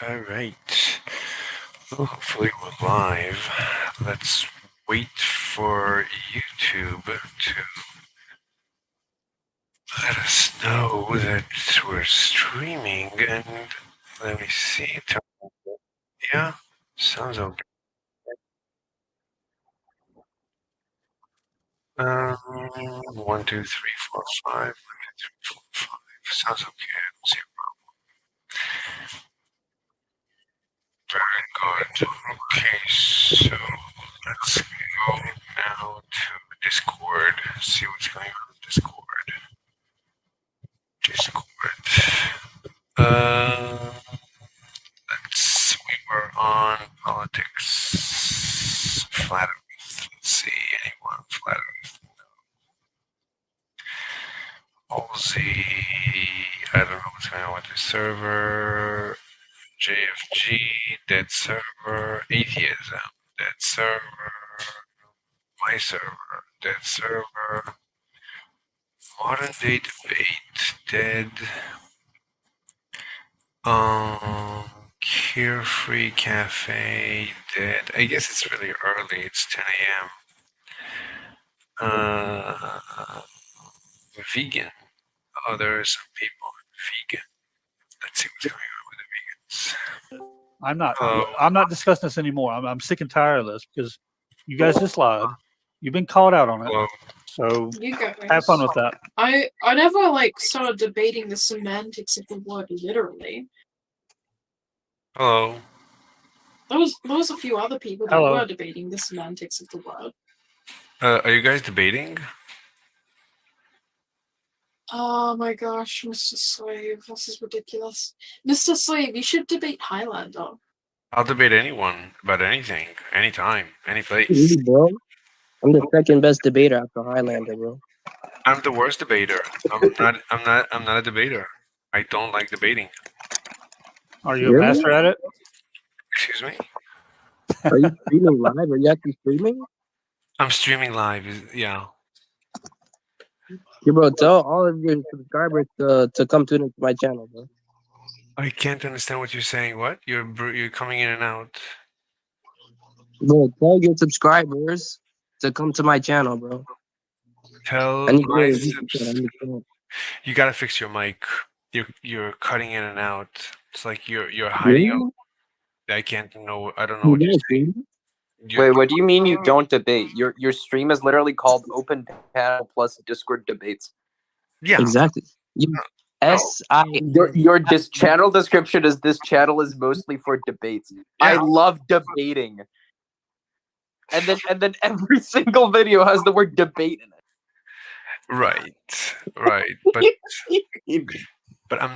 All right. Well, hopefully we're live. Let's wait for YouTube to let us know that we're streaming. And let me see. Yeah, sounds okay. 1, 2, 3, 4, 5. 1, 2, 3, 4, 5. Sounds okay. I don't see a problem. Very good. Okay, so let's go now to Discord. See what's going on in Discord. We were on politics, flat Earth. Let's see, anyone flat Earth? Halsey, I don't know what's going on with the server. JFG, dead server. Atheism, dead server. My server, dead server. Modern day debate, dead. Carefree Cafe, dead. I guess it's really early. It's 10 a.m. Vegan. Oh, there are some people vegan. Let's see what's going on with the vegans. I'm not discussing this anymore. I'm sick and tired of this because you guys just lied. You've been called out on it. Hello. So You guys. have fun with that. I never started debating the semantics of the word literally. Hello. There was a few other people that were debating the semantics of the word. Are you guys debating? Oh my gosh, Mr. Slave, this is ridiculous. Mr. Slave, you should debate Highlander. I'll debate anyone about anything, anytime, any place. Really, bro? I'm the second best debater after Highlander, bro. I'm the worst debater. I'm not a debater. I don't like debating. Are you a master at it? Excuse me? Are you streaming live? Are you actually streaming? I'm streaming live, yeah. Yeah, bro, tell all of your subscribers to come tune into my channel, bro. I can't understand what you're saying. What? You're coming in and out. Bro, tell your subscribers to come to my channel, bro. Tell my you gotta fix your mic. You're cutting in and out. It's like you're hiding. I can't know. I don't know what you're saying. Wait, what do you mean you don't debate? Your stream is literally called Open Panel plus Discord Debates. Yeah, exactly. Your channel description is this channel is mostly for debates. Yeah. I love debating. And then every single video has the word debate in it. Right. But I'm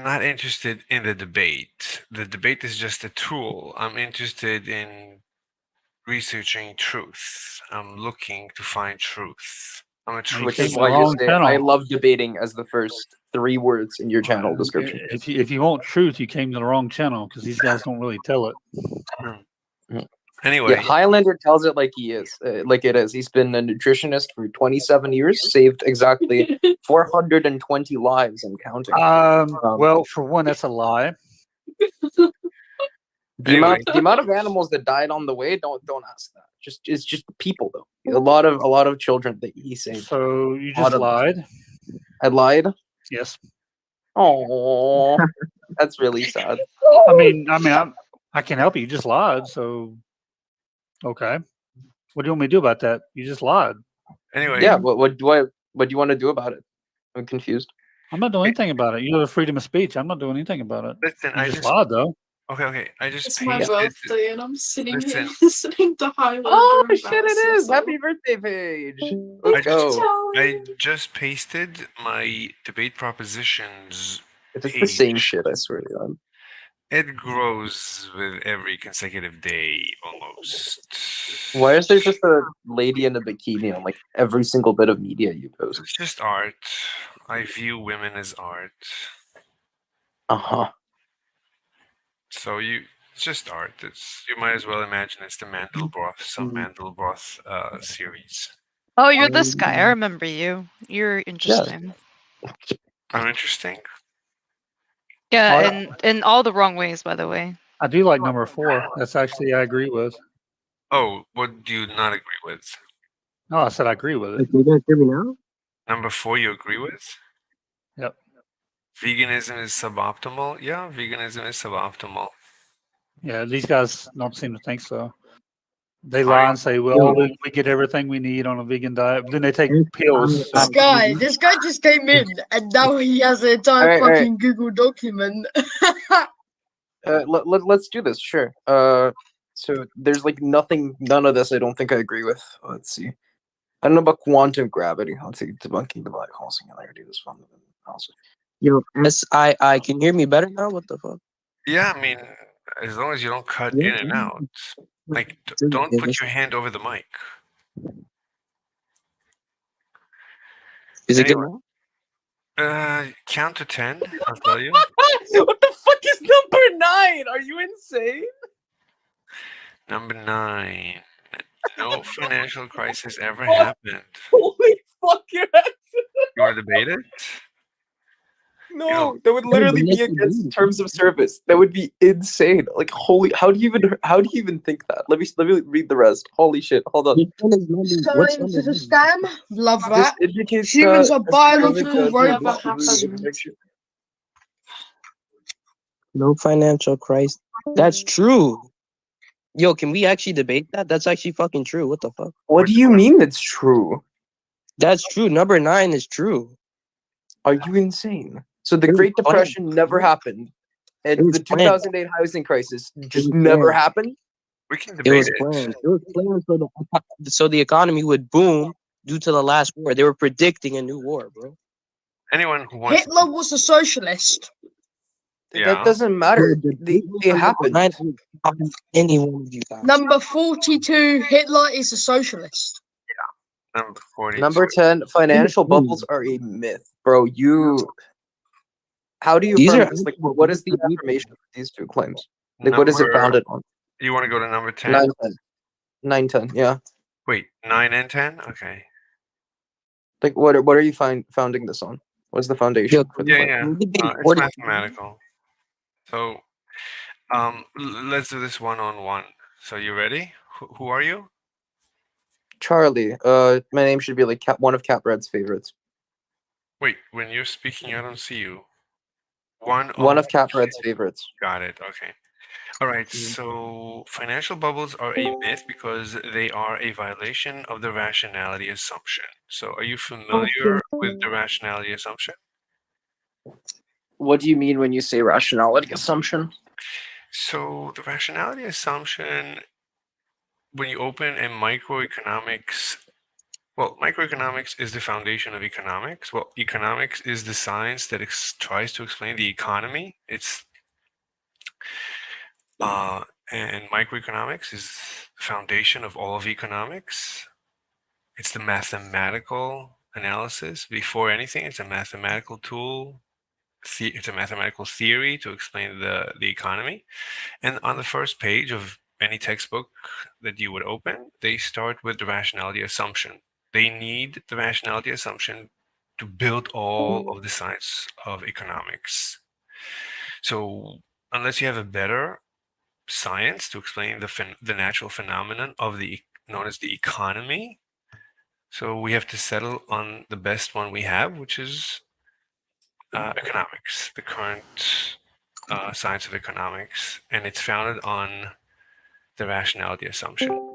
not interested in the debate. The debate is just a tool. I'm interested in researching truth. I'm looking to find truth. I'm a truth. Which is why you say I love debating as the first 3 words in your channel description. If you want truth, you came to the wrong channel because these guys don't really tell it. Anyway, yeah, Highlander tells it like he is, like it is. He's been a nutritionist for 27 years, saved exactly 420 lives and counting. Well, for one, that's a lie. The amount of animals that died on the way, don't ask that. It's just people though. A lot of children that he saved. So you just lied. I lied. Yes. Oh, that's really sad. I mean, I can help you. You just lied, so okay. What do you want me to do about that? You just lied. Anyway. Yeah. What do you want to do about it? I'm confused. I'm not doing anything about it. You have the freedom of speech. I'm not doing anything about it. Listen, I just lied though. Okay. It's my birthday and I'm sitting here listening to Highlander. Oh shit! It is. Happy birthday, Paige. Let's go. I just pasted my debate propositions. If it's the same shit, I swear to God. It grows with every consecutive day, almost. Why is there just a lady in a bikini on like every single bit of media you post? It's just art. I view women as art. So it's just art. You might as well imagine it's the some Mandelbrot series. Oh, you're this guy. I remember you. You're interesting. I'm interesting. Yeah, I- and in all the wrong ways, by the way. I do like number 4. That's actually I agree with. Oh, what do you not agree with? No, I said I agree with it. Like, you guys hear me now? Number 4, you agree with? Yep. Veganism is suboptimal? Yeah, veganism is suboptimal. Yeah, these guys don't seem to think so. They Why? lie and say, "Well, we get everything we need on a vegan diet." But then they take pills. This This guy just came in and now he has an entire Alright, alright. fucking Google document. Let's do this. Sure. So there's like none of this I don't think I agree with. Let's see. I don't know about quantum gravity. Let's see. Debunking the black hole singularity. This one. Also. Yo, SII, can you hear me better now? What the fuck? Yeah, I mean, as long as you don't cut Yeah, in and yeah. out. Like, Dude, don't yeah, put this- your hand over the mic. Is it good Anyway. now? Count to 10, I'll tell you. What the fuck is number 9? Are you insane? Number 9. No financial crisis ever happened. Holy fuck! You want to debate it? No, that would literally be let's against do it. terms of service. That would be insane. Like holy, how do you even think that? Let me read the rest. Holy shit! Hold on. Which one is number- what's Science number is a one? scam. Love This that. indicates Humans are that biological Never robots. happened. No financial crisis. That's true. Yo, can we actually debate that? That's actually fucking true. What the fuck? What do you mean it's true? That's true. Number 9 is true. Are you insane? So the It was Great planned. Depression never happened, It and was the planned. 2008 housing crisis just was never planned. happened. We can It debate was it. planned. It was planned so the economy would boom due to the last war. They were predicting a new war, bro. Anyone who wants Hitler was a socialist. Yeah. That doesn't matter. They happened. Nine is on any one of you guys. Number 42, Hitler is a socialist. number 40. Number 10, financial bubbles are a myth, bro. How do you These affirm are this? Like, what is the actual affirmation of these two claims? Like, what is it Number- founded on? You want to go to number 10? 9, 10. 9, 10, yeah. Wait, 9 and 10? Okay. Like, what are you founding this on? What's the foundation Yo, for the Yeah, claim? yeah. It's 40 mathematical. So, let's do this one-on-one. So, you ready? Who are you? Charlie, my name should be like one of Capred's favorites. Wait, when you're speaking, I don't see you. One One of Capred's favorites. Got it. Okay. All right. So financial bubbles are a myth because they are a violation of the rationality assumption. So are you familiar with the rationality assumption? What do you mean when you say rationality assumption? So the rationality assumption, when you open a microeconomics, well, microeconomics is the foundation of economics. Well, economics is the science that tries to explain the economy. And microeconomics is the foundation of all of economics. It's the mathematical analysis. Before anything, it's a mathematical tool. It's a mathematical theory to explain the economy. And on the first page of any textbook that you would open, they start with the rationality assumption. They need the rationality assumption to build all of the science of economics. So unless you have a better science to explain the natural phenomenon of known as the economy, so we have to settle on the best one we have, which is economics, the current science of economics, and it's founded on the rationality assumption.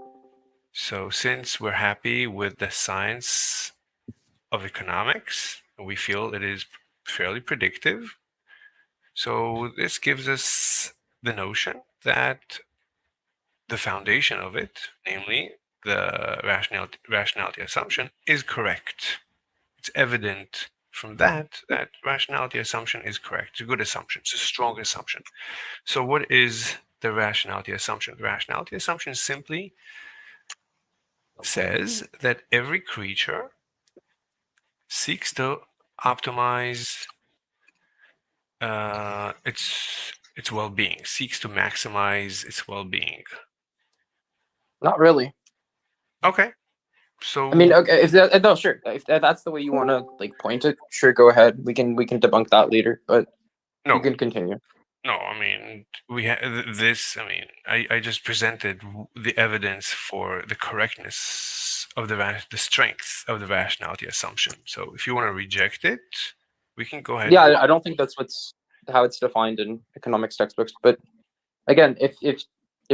So since we're happy with the science of economics, we feel it is fairly predictive. So this gives us the notion that the foundation of it, namely the rationality assumption, is correct. It's evident from that rationality assumption is correct. It's a good assumption. It's a strong assumption. So what is the rationality assumption? The rationality assumption simply says that every creature seeks to optimize its well-being, seeks to maximize its well-being. Not really. Okay. So I mean, okay, if that, no, sure. If that's the way you want to like point it, sure, go ahead. We can debunk that later. But No, You can continue. no. I mean, we have this. I mean, I just presented the evidence for the correctness of the strength of the rationality assumption. So if you want to reject it, we can go ahead. Yeah, I don't think that's how it's defined in economics textbooks. But again, if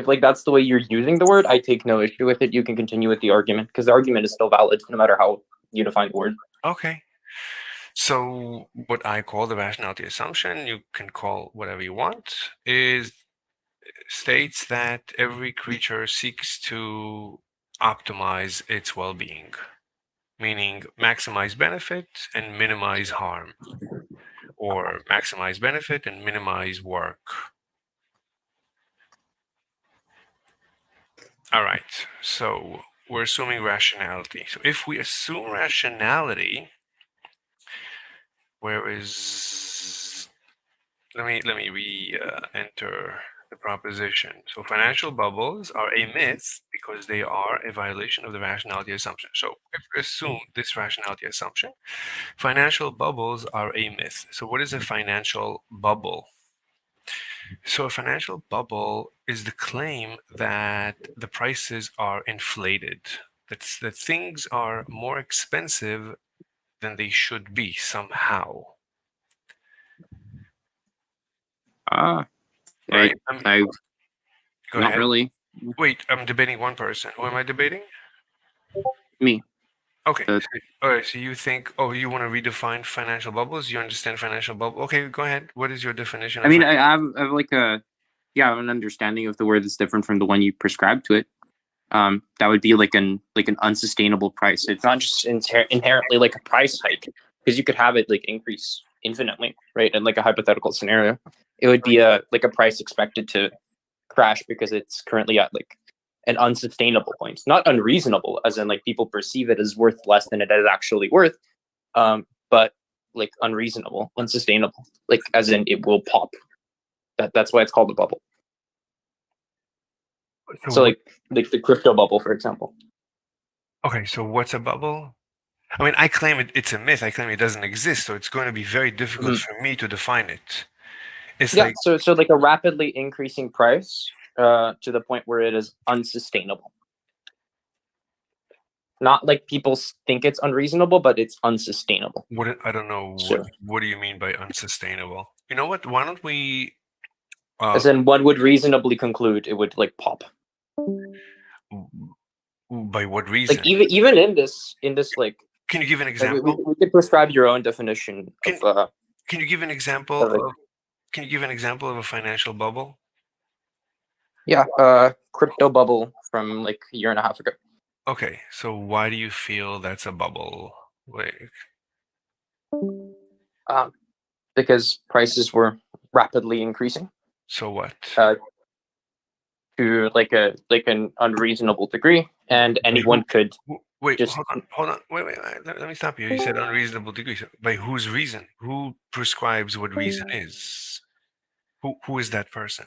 like that's the way you're using the word, I take no issue with it. You can continue with the argument because the argument is still valid no matter how you define the word. Okay. So what I call the rationality assumption, you can call whatever you want, is states that every creature seeks to optimize its well-being, meaning maximize benefit and minimize harm, or maximize benefit and minimize work. All right, so we're assuming rationality. So if we assume rationality, where is let me re-enter the proposition. So financial bubbles are a myth because they are a violation of the rationality assumption. So if we assume this rationality assumption, financial bubbles are a myth. So what is a financial bubble? So a financial bubble is the claim that the prices are inflated, that things are more expensive than they should be somehow. Right? I Go not ahead. really. Wait, I'm debating one person. Who am I debating? Me. Okay. Uh, All right. So you think, oh, you want to redefine financial bubbles? You understand financial bubble? Okay, go ahead. What is your definition I of mean, I have like I have an understanding of the word that's different from the one you prescribe to it. That would be like an unsustainable price. It's not just inherently like a price hike because you could have it like increase infinitely, right? In like a hypothetical scenario, it would be a price expected to crash because it's currently at like an unsustainable point, not unreasonable, as in like people perceive it as worth less than it is actually worth, but like unreasonable, unsustainable, like as in it will pop. That's why it's called a bubble. So like the crypto bubble, for example. Okay, so what's a bubble? I mean, I claim it's a myth. I claim it doesn't exist, so it's going to be very difficult for me to define it. It's Yeah, like so like a rapidly increasing price to the point where it is unsustainable. Not like people think it's unreasonable, but it's unsustainable. I don't know So, what do you mean by unsustainable? You know what? Why don't we as in one would reasonably conclude it would like pop. by what reason? Like even in this like, Can you give an we example? could prescribe your own definition of Can you give an example of it. of Can you give an example of a financial bubble? Yeah, crypto bubble from like a year and a half ago. Okay, so why do you feel that's a bubble? Like, Because prices were rapidly increasing so what? to like an unreasonable degree, and anyone could Wait, just hold on. Wait. Let me stop you. You said unreasonable degree. So by whose reason? Who prescribes what reason is? Who is that person?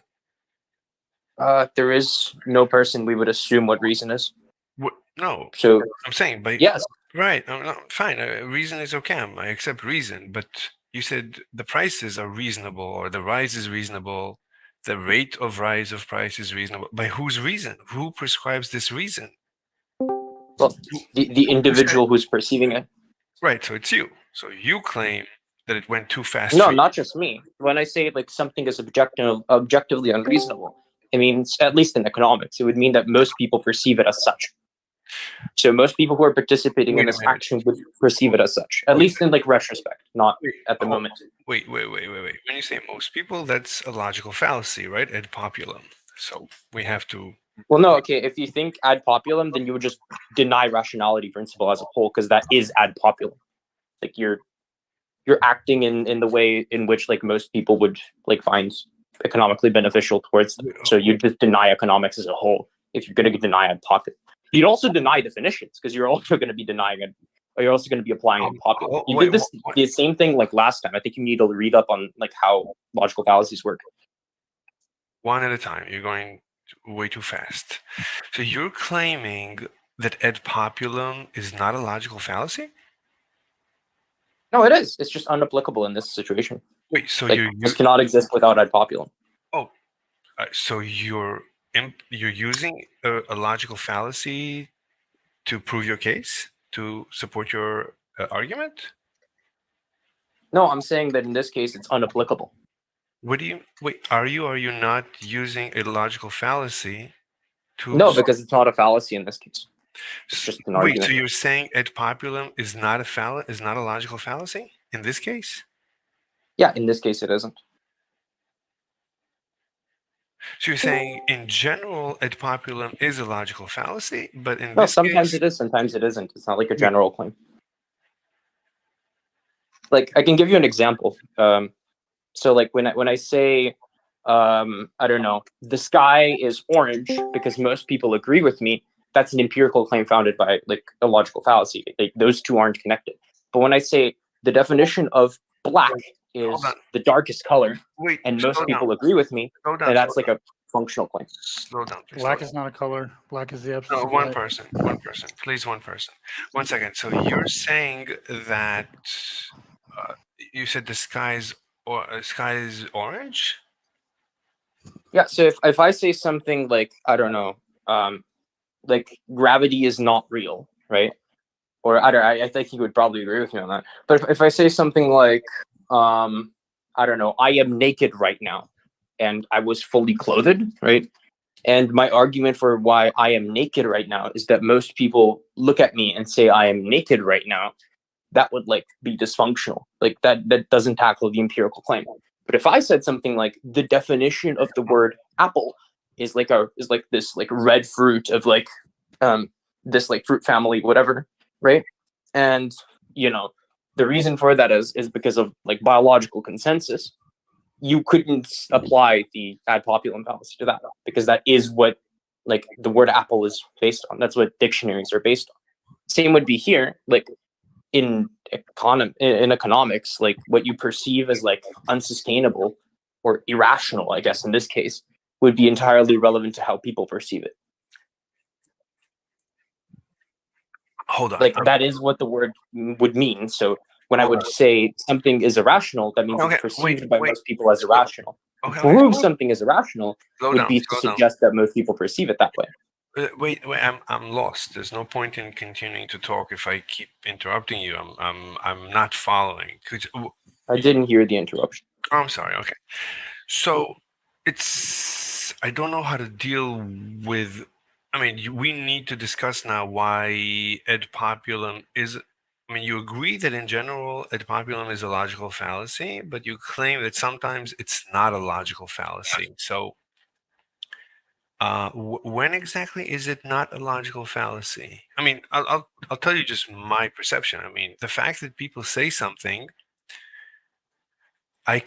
there is no person we would assume what reason is. What? No, So I'm saying by yes, right. No, fine. Reason is okay. I accept reason, but you said the prices are reasonable, or the rise is reasonable. The rate of rise of price is reasonable. By whose reason? Who prescribes this reason? well, the individual who's perceiving it. Right. So it's you. So you claim that it went too fast. No, for you. not just me. When I say like something is objectively unreasonable, it means, at least in economics, it would mean that most people perceive it as such. So most people who are participating in Wait a this minute. action would perceive it as such, at least in like retrospect, not at the moment. Wait. When you say most people, that's a logical fallacy, right? Ad populum. So we have to. Well, no, okay. If you think ad populum, then you would just deny rationality principle as a whole, because that is ad populum. Like you're acting in the way in which like most people would like find economically beneficial towards them. So you just deny economics as a whole if you're going to deny ad populum. You'd also deny definitions because you're also going to be denying it, or you're also going to be applying ad populum. You did the same thing like last time. I think you need to read up on like how logical fallacies work. One at a time. You're going way too fast. So you're claiming that ad populum is not a logical fallacy? No, it is. It's just unapplicable in this situation. Wait, so Like you're this cannot exist without ad populum. so you're using a logical fallacy to prove your case, to support your argument? No, I'm saying that in this case it's unapplicable. What do you wait? Are you or are you not using a logical fallacy to? No, because it's not a fallacy in this case. It's just an wait. argument. So you're saying ad populum is not a logical fallacy in this case? Yeah, in this case it isn't. So you're saying in general ad populum is a logical fallacy, but in No, this sometimes case, it is, sometimes it isn't. It's not like a general claim. Like I can give you an example. So like when I say I don't know, the sky is orange because most people agree with me, that's an empirical claim founded by like a logical fallacy. Like, those two aren't connected. But when I say the definition of black is Hold on. the darkest color, wait, and slow most down, people agree with me, slow down, then that's slow like a functional claim. slow down, please. Black slow is not a color. Black is the absence No, of one light. person, please, one person. 1 second. So you're saying that you said the sky is orange? Yeah, so if I say something like, I don't know, like gravity is not real, right? Or I think you would probably agree with me on that. But if I say something like, I don't know, I am naked right now, and I was fully clothed, right? And my argument for why I am naked right now is that most people look at me and say I am naked right now. That would like be dysfunctional. Like that doesn't tackle the empirical claim. But if I said something like the definition of the word apple is like this like red fruit of like this like fruit family, whatever, right? And you know, the reason for that is because of like biological consensus. You couldn't apply the ad populum fallacy to that because that is what like the word apple is based on. That's what dictionaries are based on. Same would be here, like in economics, like what you perceive as like unsustainable or irrational, I guess in this case, would be entirely relevant to how people perceive it. Hold on. Like that is what the word would mean. So when I Hold would on. say something is irrational, that means Okay, it's perceived by wait. most people as irrational. Okay, To prove something is irrational Slow would down, be to slow down. suggest that most people perceive it that way. Wait, I'm lost. There's no point in continuing to talk if I keep interrupting you. I'm not following. I didn't hear the interruption. Oh, I'm sorry. Okay. So I don't know how to deal with. I mean, we need to discuss now why ad populum is. I mean, you agree that in general, ad populum is a logical fallacy, but you claim that sometimes it's not a logical fallacy. So, when exactly is it not a logical fallacy? I mean, I'll tell you just my perception. I mean, the fact that people say something, I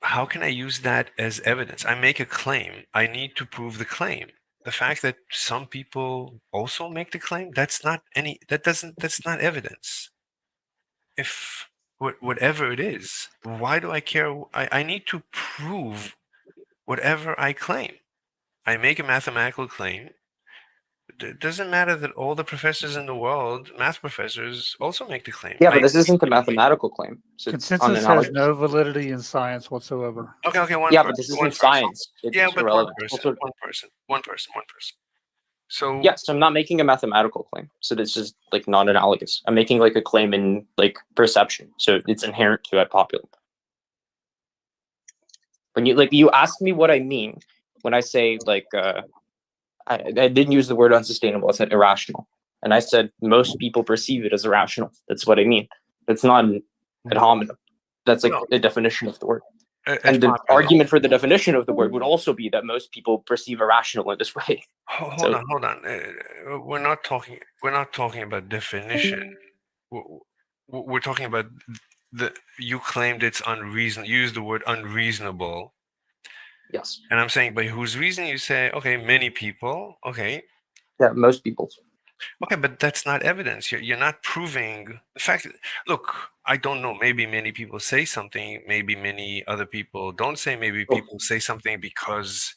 how can I use that as evidence? I make a claim. I need to prove the claim. The fact that some people also make the claim, that's not evidence. If whatever it is, why do I care? I need to prove whatever I claim. I make a mathematical claim. It doesn't matter that all the professors in the world, math professors, also make the claim. Yeah, but this isn't a mathematical claim. So it's Consensus has unanalogous. no validity in science whatsoever. Okay, Yeah, but this isn't science. It's Yeah, but irrelevant. one person. So Yeah, so I'm not making a mathematical claim. So this is like non-analogous. I'm making like a claim in like perception. So it's inherent to ad populum. When you ask me what I mean when I say like I didn't use the word unsustainable. I said irrational, and I said most people perceive it as irrational. That's what I mean. It's not an ad hominem. That's like No. the definition of the word. ad And the populum. argument for the definition of the word would also be that most people perceive irrational in this way. Hold on. We're not talking about definition. We're talking about you claimed it's unreasonable. You used the word unreasonable. Yes. And I'm saying by whose reason you say, okay, many people, okay. Yeah, most people. Okay, but that's not evidence. You're not proving the fact. Look, I don't know. Maybe many people say something. Maybe many other people don't say. Maybe people say something because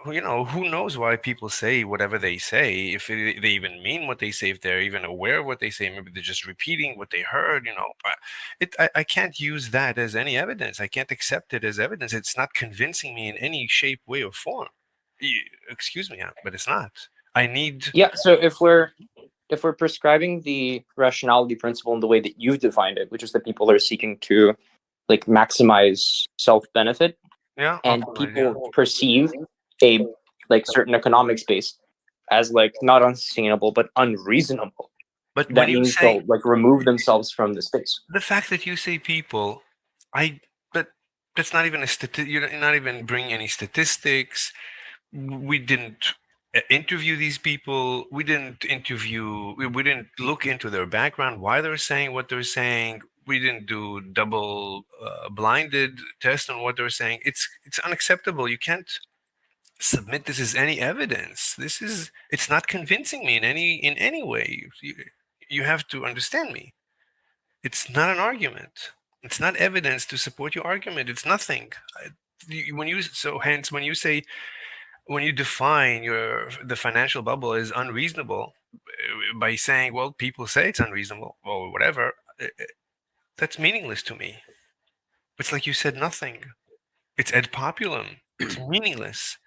who knows why people say whatever they say, if they even mean what they say, if they're even aware of what they say, maybe they're just repeating what they heard, but I can't use that as any evidence. I can't accept it as evidence. It's not convincing me in any shape, way, or form. Excuse me, but it's not. I need. Yeah. So if we're prescribing the rationality principle in the way that you've defined it, which is that people are seeking to like maximize self benefit, Yeah, and optimize, people perceive a like certain economic space as like not unsustainable but unreasonable, but when that you means say they'll like remove themselves from the space. the fact that you say people, but that's not even a you're not even bringing any statistics. We didn't interview these people. We didn't look into their background, why they're saying what they're saying. We didn't do double blinded test on what they're saying. It's unacceptable. You can't submit this as any evidence. It's not convincing me in any way. You have to understand me. It's not an argument. It's not evidence to support your argument. It's nothing. Hence, when you define the financial bubble as unreasonable by saying, well, people say it's unreasonable or whatever, that's meaningless to me. It's like you said nothing. It's ad populum. It's meaningless.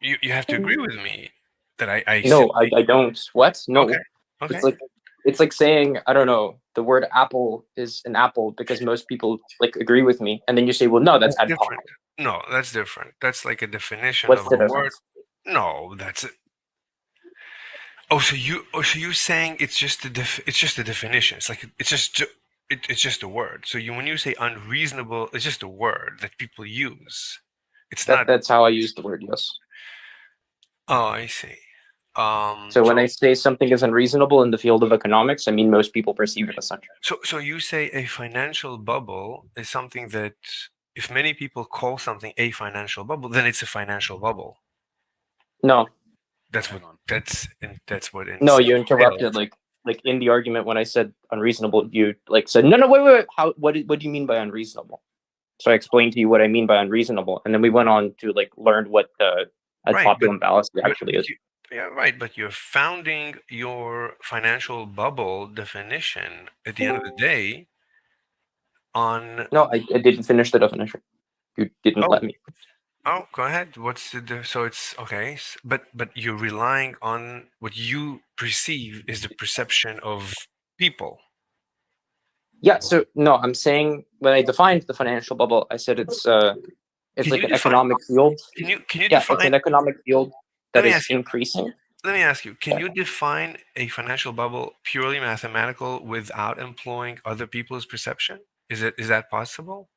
You have to agree with me that I No, simply. I don't. What? No. Okay. Okay. It's like saying, I don't know, the word apple is an apple because most people like agree with me, and then you say, well, no, that's ad different. populum. No, that's different. That's like a definition What's of the a word. difference? No, that's it. So you're saying it's just it's just a definition. It's like it's just a word. So when you say unreasonable, it's just a word that people use. It's not. That's how I use the word, yes. Oh, I see. So when I say something is unreasonable in the field of economics, I mean most people perceive it as such. So you say a financial bubble is something that if many people call something a financial bubble, then it's a financial bubble. No, That's what no, you entails. interrupted like in the argument when I said unreasonable, you like said no, wait. What do you mean by unreasonable? So I explained to you what I mean by unreasonable, and then we went on to like learn what ad Right, populum fallacy actually is. Yeah, right. But you're founding your financial bubble definition at the end of the day on. No, I didn't finish the definition. You didn't Oh, let me. oh, go ahead. What's so it's okay, but you're relying on what you perceive is the perception of people. Yeah. So no, I'm saying when I defined the financial bubble, I said it's Can like you an define? economic field. Can you Yeah, it's define? an economic field Let that me is ask you. increasing. Let me ask you. Can Yeah. you define a financial bubble purely mathematical without employing other people's perception? Is that possible?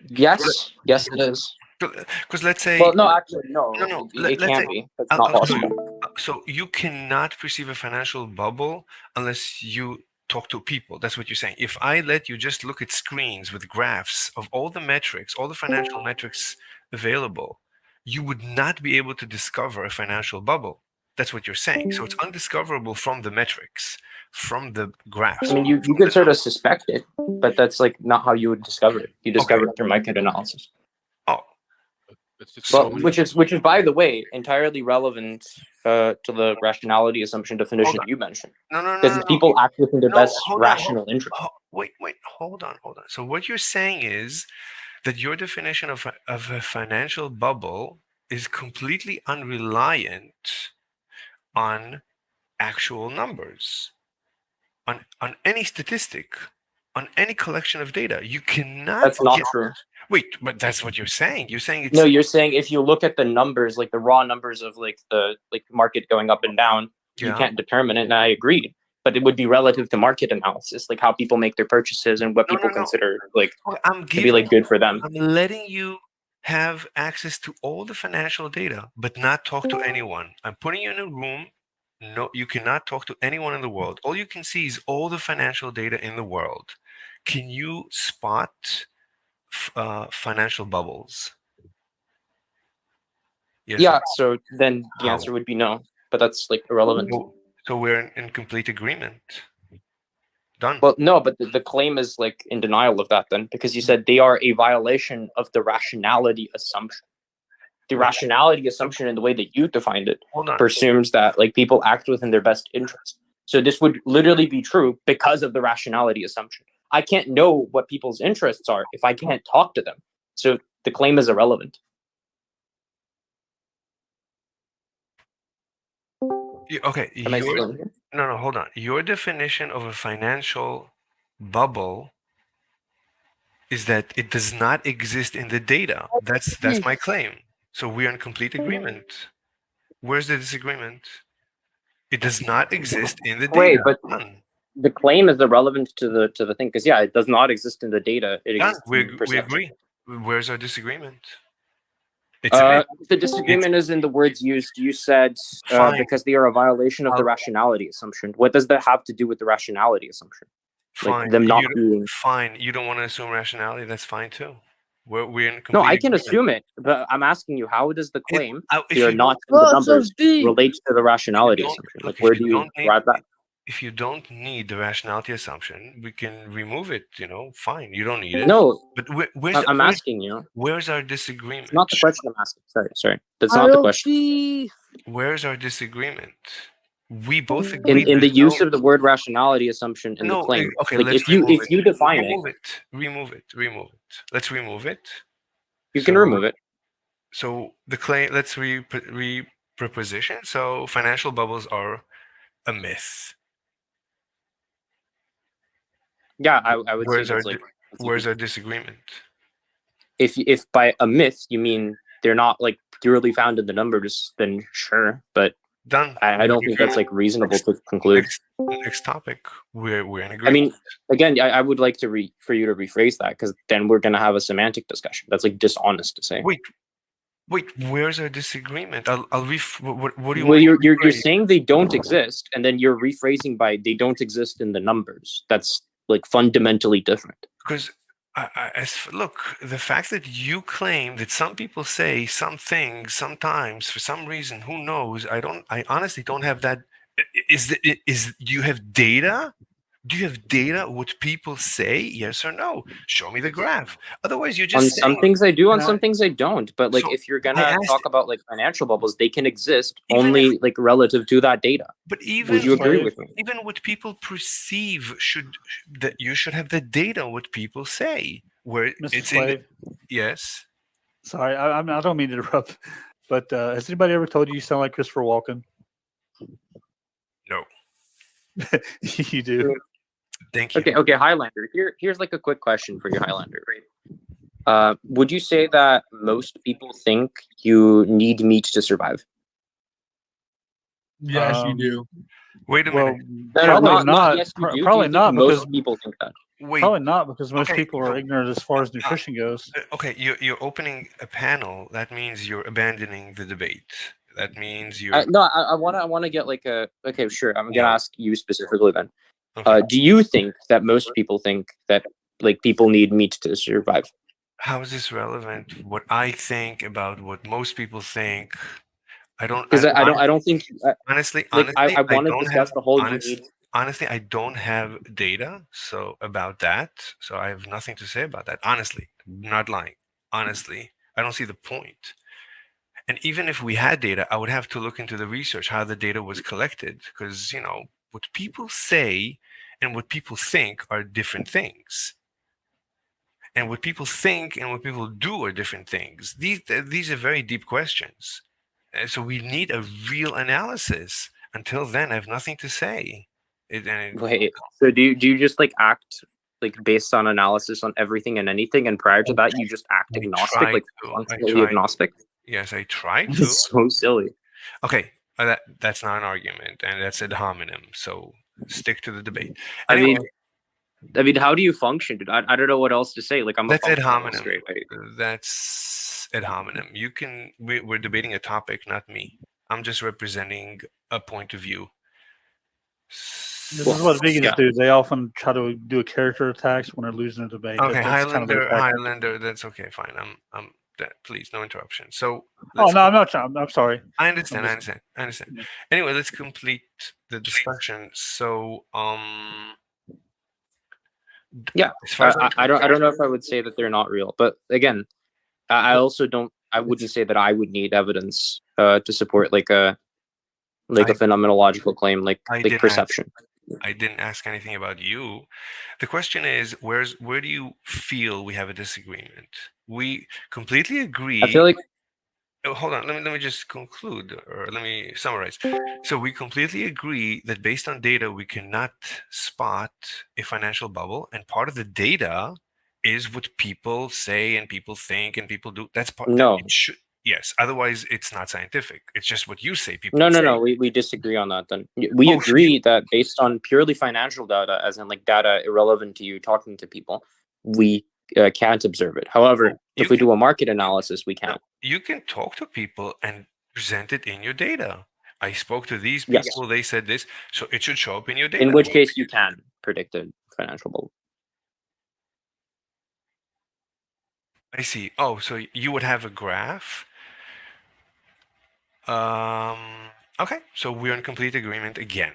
Yes, it is. Because let's say Well, no, actually, no, no. it Let's say can't be. That's not I'll show you. possible. So you cannot perceive a financial bubble unless you talk to people. That's what you're saying. If I let you just look at screens with graphs of all the metrics, all the financial metrics available, you would not be able to discover a financial bubble. That's what you're saying. So it's undiscoverable from the metrics, from the graphs. I mean, you could sort of suspect it, but that's like not how you would discover it. You discover it through meta-analysis. Oh, It's just So- so many. Which is, by the way, entirely relevant to the rationality assumption definition on. you mentioned. no. Because people act within their No, best hold on, rational interest. Wait, hold on. So what you're saying is that your definition of a financial bubble is completely unreliant on actual numbers, on any statistic, on any collection of data. You cannot. That's not true. Wait, but that's what you're saying. You're saying it's No, you're saying if you look at the numbers, like the raw numbers of like the market going up and down, you Yeah. can't determine it. And I agree, but it would be relative to market analysis, like how people make their purchases and what people No. consider like I'm to be like good for them. I'm letting you have access to all the financial data, but not talk to anyone. I'm putting you in a room. No, you cannot talk to anyone in the world. All you can see is all the financial data in the world. Can you spot financial bubbles? Yes. Yeah, so then the How? answer would be no, but that's like irrelevant. So we're in complete agreement. Done. Well, no, but the claim is like in denial of that then, because you said they are a violation of the rationality assumption. The rationality assumption, in the way that you defined it, Hold on. presumes that like people act within their best interest. So this would literally be true because of the rationality assumption. I can't know what people's interests are if I can't talk to them. So the claim is irrelevant. Okay, Am I still here? no, hold on. Your definition of a financial bubble is that it does not exist in the data. That's my claim. So we're in complete agreement. Where's the disagreement? It does not exist in the Wait, data. but Done. the claim is irrelevant to the thing, because it does not exist in the data. It Done. exists in We perception. agree. Where's our disagreement? It's a myth. The disagreement is in the words used. You said Fine. because they are a violation of the I'll- rationality assumption. What does that have to do with the rationality assumption? Fine. Like them not You don't- being. Fine. You don't want to assume rationality. That's fine too. We're in complete No, I can agreement. assume it, but I'm asking you, how does the claim If they are you not don't- in the What's so numbers deep? relate to the rationality don't- assumption? look, Like if where you do you don't need- derive that? if you don't need the rationality assumption, we can remove it. Fine. You don't need it. No, But where's I'm where's, asking you. where's our disagreement? It's not the question I'm asking. Sorry. That's not the question. Where's our disagreement? We both agree. In the there's use no- of the word rationality assumption in the No, claim. okay, Like let's if you remove it. define it, remove it. Let's remove it. you can So- remove it. So the claim, let's reproposition. So financial bubbles are a myth. Yeah, I would say Where's our that's like where's our disagreement? if by a myth you mean they're not like purely found in the numbers, then sure. But Done. I don't think that's like reasonable to conclude. Next topic. We're in agreement. I mean, again, I would like to for you to rephrase that, because then we're gonna have a semantic discussion. That's like dishonest to say. Wait. Where's our disagreement? What do you Well, want? you're saying they don't exist, and then you're rephrasing by they don't exist in the numbers. That's like fundamentally different. Because look, the fact that you claim that some people say some things sometimes for some reason, who knows? I honestly don't have that. Do you have data? Do you have data what people say? Yes or no? Show me the graph. Otherwise, you're On just some saying, things I do, on No. some things I don't. But like, So, if you're I gonna asked- talk about like financial bubbles, they can exist Even only like relative to that data. But even Would you agree with me? even what people perceive that you should have the data what people say. Where Mr. it's Slave. yes. Sorry, I don't mean to interrupt, but has anybody ever told you you sound like Christopher Walken? No. You do. Thank you. Okay, Highlander. Here's like a quick question for you, Highlander. Right? Would you say that most people think you need meat to survive? Yes, you do. Wait a Well, minute. No, probably not. Yes, you do. Do Probably you think not because most people think that. Wait. probably not because most Okay, people are no. ignorant as far as nutrition goes. Okay, you're opening a panel. That means you're abandoning the debate. That means you're. I want to get like a. Okay, sure. I'm gonna No. ask you specifically then. Okay. Do you think that most people think that like people need meat to survive? How is this relevant? What I think about what most people think. I don't. Because I don't think. Honestly, Like I want to don't discuss have the whole honest- you need. Honestly, I don't have data about that, so I have nothing to say about that. Honestly, not lying. Honestly, I don't see the point. And even if we had data, I would have to look into the research, how the data was collected, because what people say and what people think are different things. And what people think and what people do are different things. These are very deep questions. So we need a real analysis. Until then, I have nothing to say. Wait. So do you just like act like based on analysis on everything and anything, and prior to that you just act I agnostic, try like to. I functionally try agnostic? Yes, I try to. It's so silly. Okay, that's not an argument, and that's ad hominem. So stick to the debate. I Anyway, mean, how do you function, dude? I don't know what else to say. Like I'm a that's ad functionalist, hominem. right? That's ad hominem. We're debating a topic, not me. I'm just representing a point of view. This is what vegans yeah. do. They often try to do a character attacks when they're losing a debate. Okay, That's kind of their tactic. Highlander. That's okay. Fine. Please, no interruption. So. Oh no, I'm not trying. I'm sorry. I understand. I'm I just- understand. yeah. Anyway, let's complete the discussion. So, Yeah, As far as I'm I don't concerned, know if I would say that they're not real, but again, I also don't. I wouldn't say that I would need evidence to support like a I- phenomenological claim, like I didn't ask, perception. I didn't ask anything about you. The question is, where do you feel we have a disagreement? We completely agree. I feel like Oh, hold on, let me just conclude, or let me summarize. So we completely agree that based on data, we cannot spot a financial bubble, and part of the data is what people say and people think and people do. That's part. No. It should, yes. Otherwise, it's not scientific. It's just what you say. People no. say. We disagree on that. Then we Oh, agree that based on purely financial data, as in like data irrelevant to you talking to people, we can't observe it. However, Oh, you if we can- do a market analysis, we No, can. you can talk to people and present it in your data. I spoke to these Yes. people. They said this, so it should show up in your data. In which case, you can predict a financial bubble. I see. Oh, so you would have a graph. Okay, so we're in complete agreement again.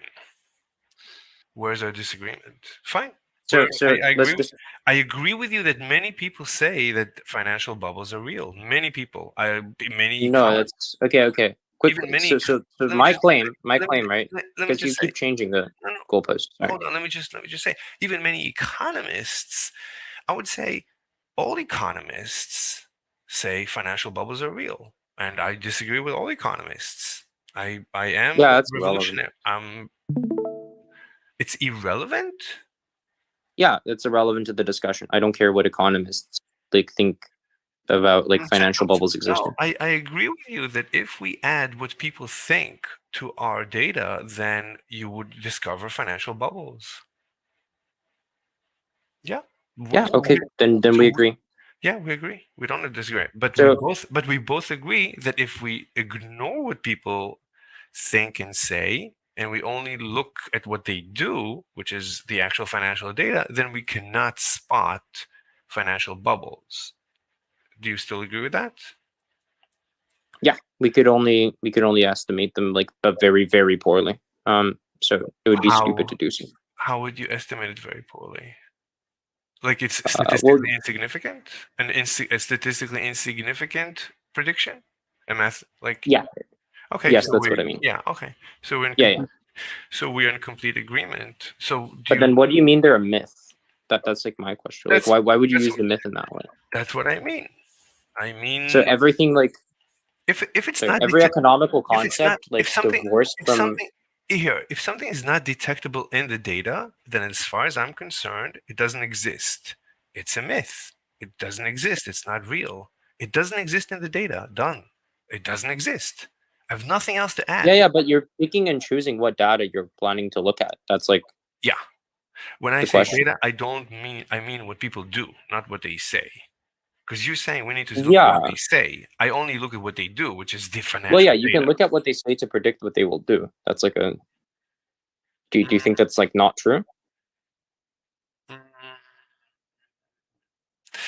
Where's our disagreement? Fine. So, Well, I let's agree. I agree with you that many people say that financial bubbles are real. Many people. Many. No, that's okay. Okay, quickly. Even many. So let me my just- claim, let me- right? Let me Because you just say. keep changing the No, no. goalpost. Sorry. Hold on. Let me just say. Even many economists, I would say, all economists say financial bubbles are real, and I disagree with all economists. I am Yeah, that's revolutionary. It's irrelevant. Yeah, it's irrelevant to the discussion. I don't care what economists like think about like financial bubbles existing. No, I agree with you that if we add what people think to our data, then you would discover financial bubbles. Yeah. Yeah. Okay. Then we agree. Yeah, we agree. We don't disagree. But So- we both agree that if we ignore what people think and say, and we only look at what they do, which is the actual financial data, then we cannot spot financial bubbles. Do you still agree with that? Yeah, we could only estimate them like, but very very poorly. So it would be stupid to do so. How would you estimate it very poorly? Like it's well- statistically insignificant? A statistically insignificant prediction? A math like Yeah. Okay. Yes, so that's we- what I mean. Yeah. Okay. So we're in Yeah, yeah. So we're in complete agreement. So But then, what do you mean they're a myth? That's like my question. Like, That's- why would you that's use the myth in that way? That's what I mean. I mean, So everything like if it's so not every detect- economical if it's not- concept like if something divorced if from something here, if something is not detectable in the data, then as far as I'm concerned, it doesn't exist. It's a myth. It doesn't exist. It's not real. It doesn't exist in the data. Done. It doesn't exist. I have nothing else to add. yeah, but you're picking and choosing what data you're planning to look at. That's like Yeah. When I the say question. data, I mean what people do, not what they say. Because you're saying we need to look at Yeah. what they say. I only look at what they do, which is the financial Well, yeah, you data. can look at what they say to predict what they will do. That's like a. Do you think that's like not true? Mm,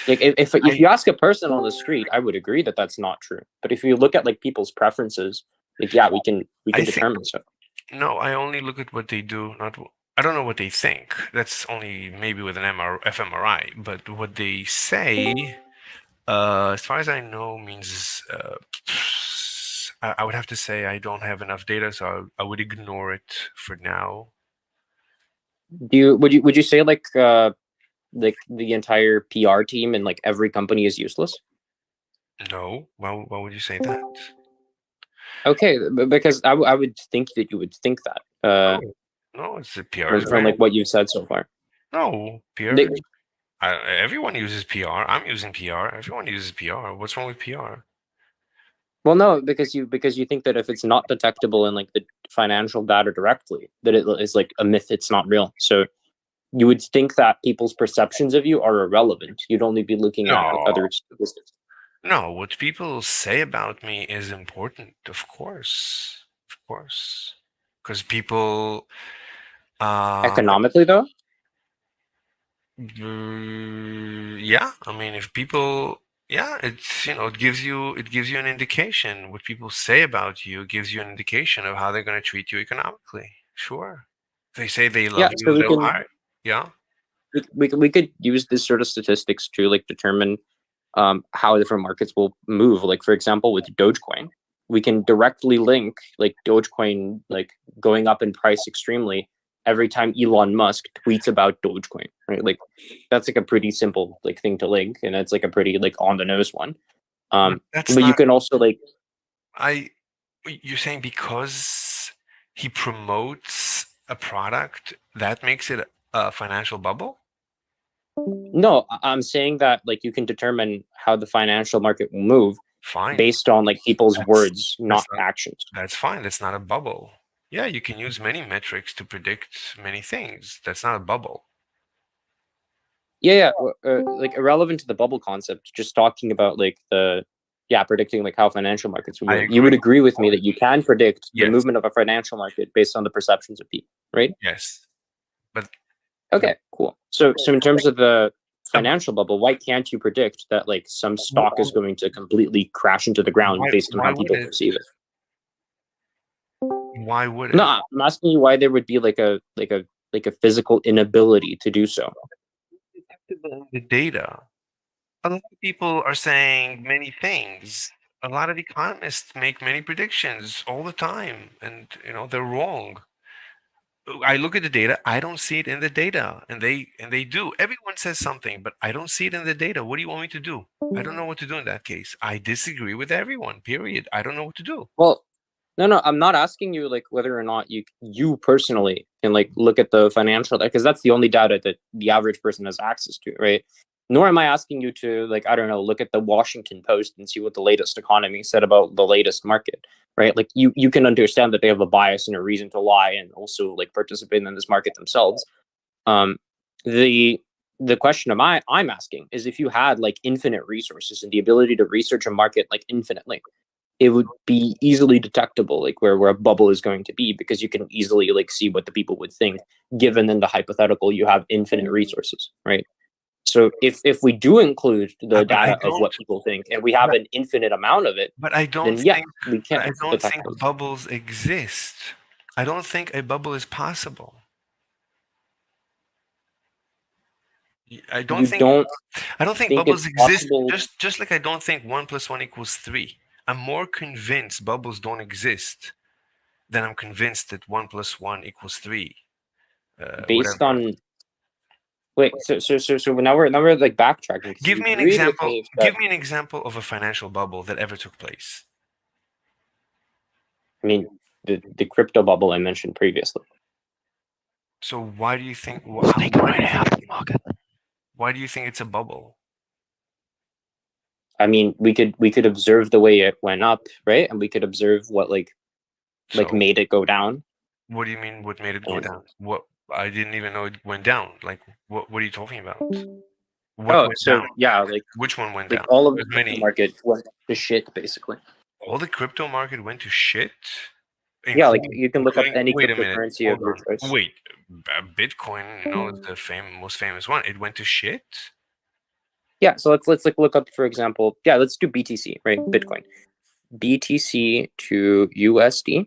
Like if you ask a person on the street, I would agree that that's not true. But if you look at like people's preferences, like yeah, we can I think- determine so. No, I only look at what they do, not. I don't know what they think. That's only maybe with an fMRI. But what they say, as far as I know, means I would have to say I don't have enough data, so I would ignore it for now. Would you say like the entire PR team and like every company is useless? No, why would you say that? Okay, because I would think that you would think that No, it's the PR. from like what you've said so far. No, PR. They- Everyone uses PR. I'm using PR. Everyone uses PR. What's wrong with PR? Well, no, because you think that if it's not detectable in like the financial data directly, that it is like a myth. It's not real. So you would think that people's perceptions of you are irrelevant. You'd only be looking at like, other statistics. No, what people say about me is important, of course, because people. Economically, though, Yeah, I mean, if people, yeah, it's it gives you an indication. What people say about you gives you an indication of how they're going to treat you economically. Sure, they say they love Yeah, so you, we they'll can- hire. Yeah, we could use this sort of statistics to like determine how different markets will move. Like for example, with Dogecoin, we can directly link like Dogecoin like going up in price extremely every time Elon Musk tweets about Dogecoin, right? Like that's like a pretty simple like thing to link, and it's like a pretty like on the nose one. That's But you not. can also like You're saying because he promotes a product that makes it a financial bubble? no, I'm saying that like you can determine how the financial market will move Fine. based on like people's That's- words, not not- actions. That's fine. That's not a bubble. Yeah, you can use many metrics to predict many things. That's not a bubble. Yeah, like irrelevant to the bubble concept, just talking about like predicting like how financial markets will I move. You would agree. agree with me that you can predict the Yes. movement of a financial market based on the perceptions of people, right? Yes. But Okay, cool. So in terms of the financial bubble, why can't you predict that like some stock is going to completely crash into the ground based on why how people would it? perceive it? Why would it? No, I'm asking you why there would be like a physical inability to do so. The data. A lot of people are saying many things. A lot of economists make many predictions all the time, and they're wrong. I look at the data, I don't see it in the data, and they do. Everyone says something, but I don't see it in the data. What do you want me to do? I don't know what to do in that case. I disagree with everyone. Period. I don't know what to do. Well, no, I'm not asking you like whether or not you personally can like look at the financial, because that's the only data that the average person has access to, right? Nor am I asking you to like, I don't know, look at the Washington Post and see what the latest economy said about the latest market, right? Like you can understand that they have a bias and a reason to lie and also like participate in this market themselves. The question I'm asking is, if you had like infinite resources and the ability to research a market like infinitely, it would be easily detectable like where a bubble is going to be, because you can easily like see what the people would think, given in the hypothetical you have infinite resources, right? So if we do include the data of what people think and we have an infinite amount of it, But I don't then yeah, think we can I don't detect think those. bubbles exist. I don't think a bubble is possible. I don't You think don't I don't think think bubbles it's exist. possible? Just like I don't think 1 + 1 = 3. I'm more convinced bubbles don't exist than I'm convinced that 1 + 1 = 3. Based Whatever. on wait, so now we're like backtracking. So Give you me an agreed with example. me that, Give me an example of a financial bubble that ever took place. I mean, the crypto bubble I mentioned previously. So why do you think? Why do you think it's a bubble? I mean, we could observe the way it went up, right? And we could observe what like So made it go down. what do you mean? What made it go And- down? What? I didn't even know it went down. Like what? What are you talking about? What Oh, went so down? yeah, like Which one went like down? all of the There's many. crypto market went to shit, basically. All the crypto market went to shit. Yeah, like Including- you can look up including- any Wait a minute. cryptocurrency of Hold your on. choice. Wait, Bitcoin. Is the most famous one. It went to shit. Yeah, so let's like look up, for example, yeah, let's do BTC, right? Bitcoin. BTC to USD,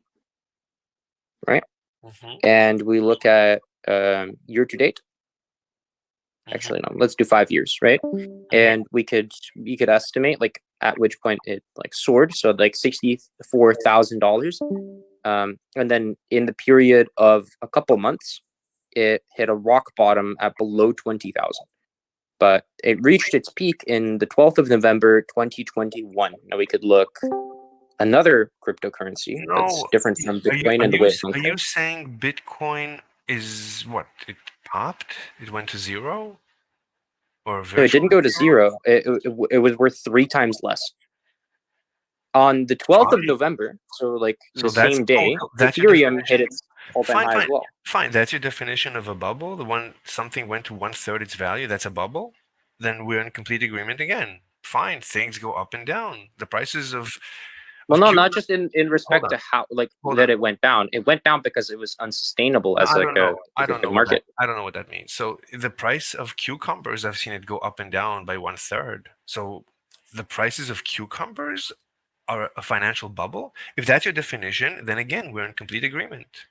right? Mhm, And we look at year to date. mhm. Actually, no, let's do 5 years, right? And we could estimate like at which point it like soared, so like $64,000. And then in the period of a couple months, it hit a rock bottom at below 20,000. But it reached its peak in the 12th of November 2021. Now we could look another cryptocurrency that's No. different from Are you, Bitcoin are and the you way it s- are you functions. saying Bitcoin is what? It popped? It went to zero? Or No, it virtual didn't go to zero? zero. It was worth 3 times less. On the 12th of Fine. November, so like So the that's same day, that's your Ethereum hit definition. its all-time Fine, high as fine, well. fine. That's your definition of a bubble. The one something went to 1/3 its value. That's a bubble. Then we're in complete agreement again. Fine. Things go up and down. The prices of Well, no, Q- not just in respect on. to how like Hold that on. it went down. It went down because it was unsustainable as I like don't know. I a don't good know what that. market. I don't know what that means. So the price of cucumbers, I've seen it go up and down by 1/3. So the prices of cucumbers are a financial bubble. If that's your definition, then again we're in complete agreement.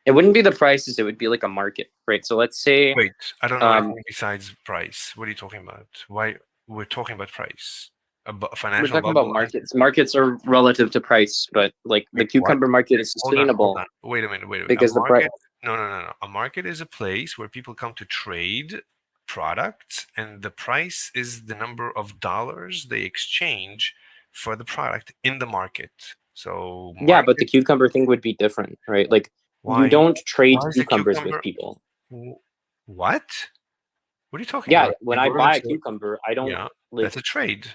It wouldn't be the prices, it would be like a market, right? So let's say Wait, I don't know Um, anything besides price. What are you talking about? Why we're talking about price? A we're financial talking about bubble? markets. Markets are relative to price, but like the Wait, what? cucumber market is Hold on, sustainable hold on. Wait a minute, wait a minute. because A the price. market? No. A market is a place where people come to trade products, and the price is the number of dollars they exchange for the product in the market. So Yeah, but the market, cucumber thing would be different, right? Like you why? don't trade Why is the cucumbers with cucumber? people. What? What are you talking Yeah, about? when You I go to the buy a store. cucumber, I don't Yeah, like. that's a trade.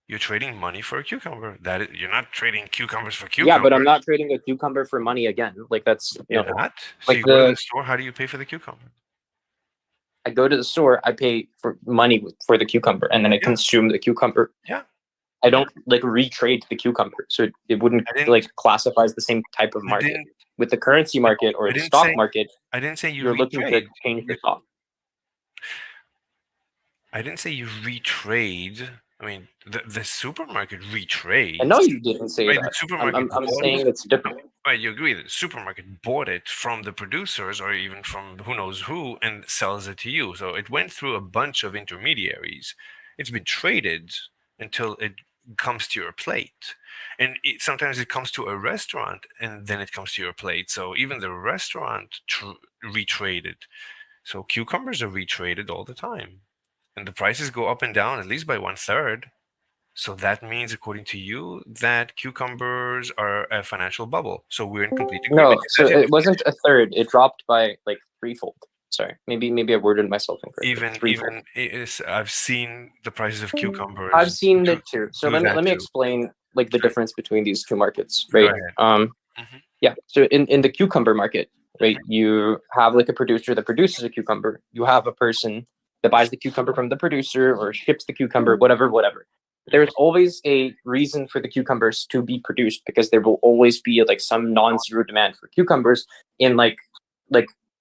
You're trading money for a cucumber. You're not trading cucumbers for Yeah, but I'm cucumbers. not trading a cucumber for money again. Like that's You're no. not. So Like you go to the the store. How do you pay for the cucumber? I go to the store, I pay for money for the cucumber, and then I Yeah. consume the cucumber. Yeah. I don't like retrade the cucumber, so it wouldn't I didn't. like classify as the same type of I market. didn't. With the currency market or I the didn't stock say. market, I didn't say you you're looking to retrade. change the You- stock. I didn't say you retrade. I mean, the supermarket retrades. I know you didn't say Right, the that. supermarket I'm bought saying it. it's different. Right, you agree that the supermarket bought it from the producers or even from who knows who and sells it to you. So it went through a bunch of intermediaries. It's been traded until it comes to your plate. And sometimes it comes to a restaurant and then it comes to your plate. So even the restaurant retraded. So cucumbers are retraded all the time. And the prices go up and down at least by 1/3. So that means, according to you, that cucumbers are a financial bubble. So we're in complete No, agreement. so That's it. it wasn't a third. It dropped by like threefold. Sorry, maybe I worded myself incorrectly. Even Threefold. I've seen the prices of cucumbers. I've seen do- it too. So do let me that let me too. explain like the Right. difference between these two markets, Go right? ahead. Mhm. Yeah. So in the cucumber market, right, you have like a producer that produces a cucumber. You have a person that buys the cucumber from the producer or ships the cucumber, whatever. There's always a reason for the cucumbers to be produced because there will always be like some non-zero demand for cucumbers in like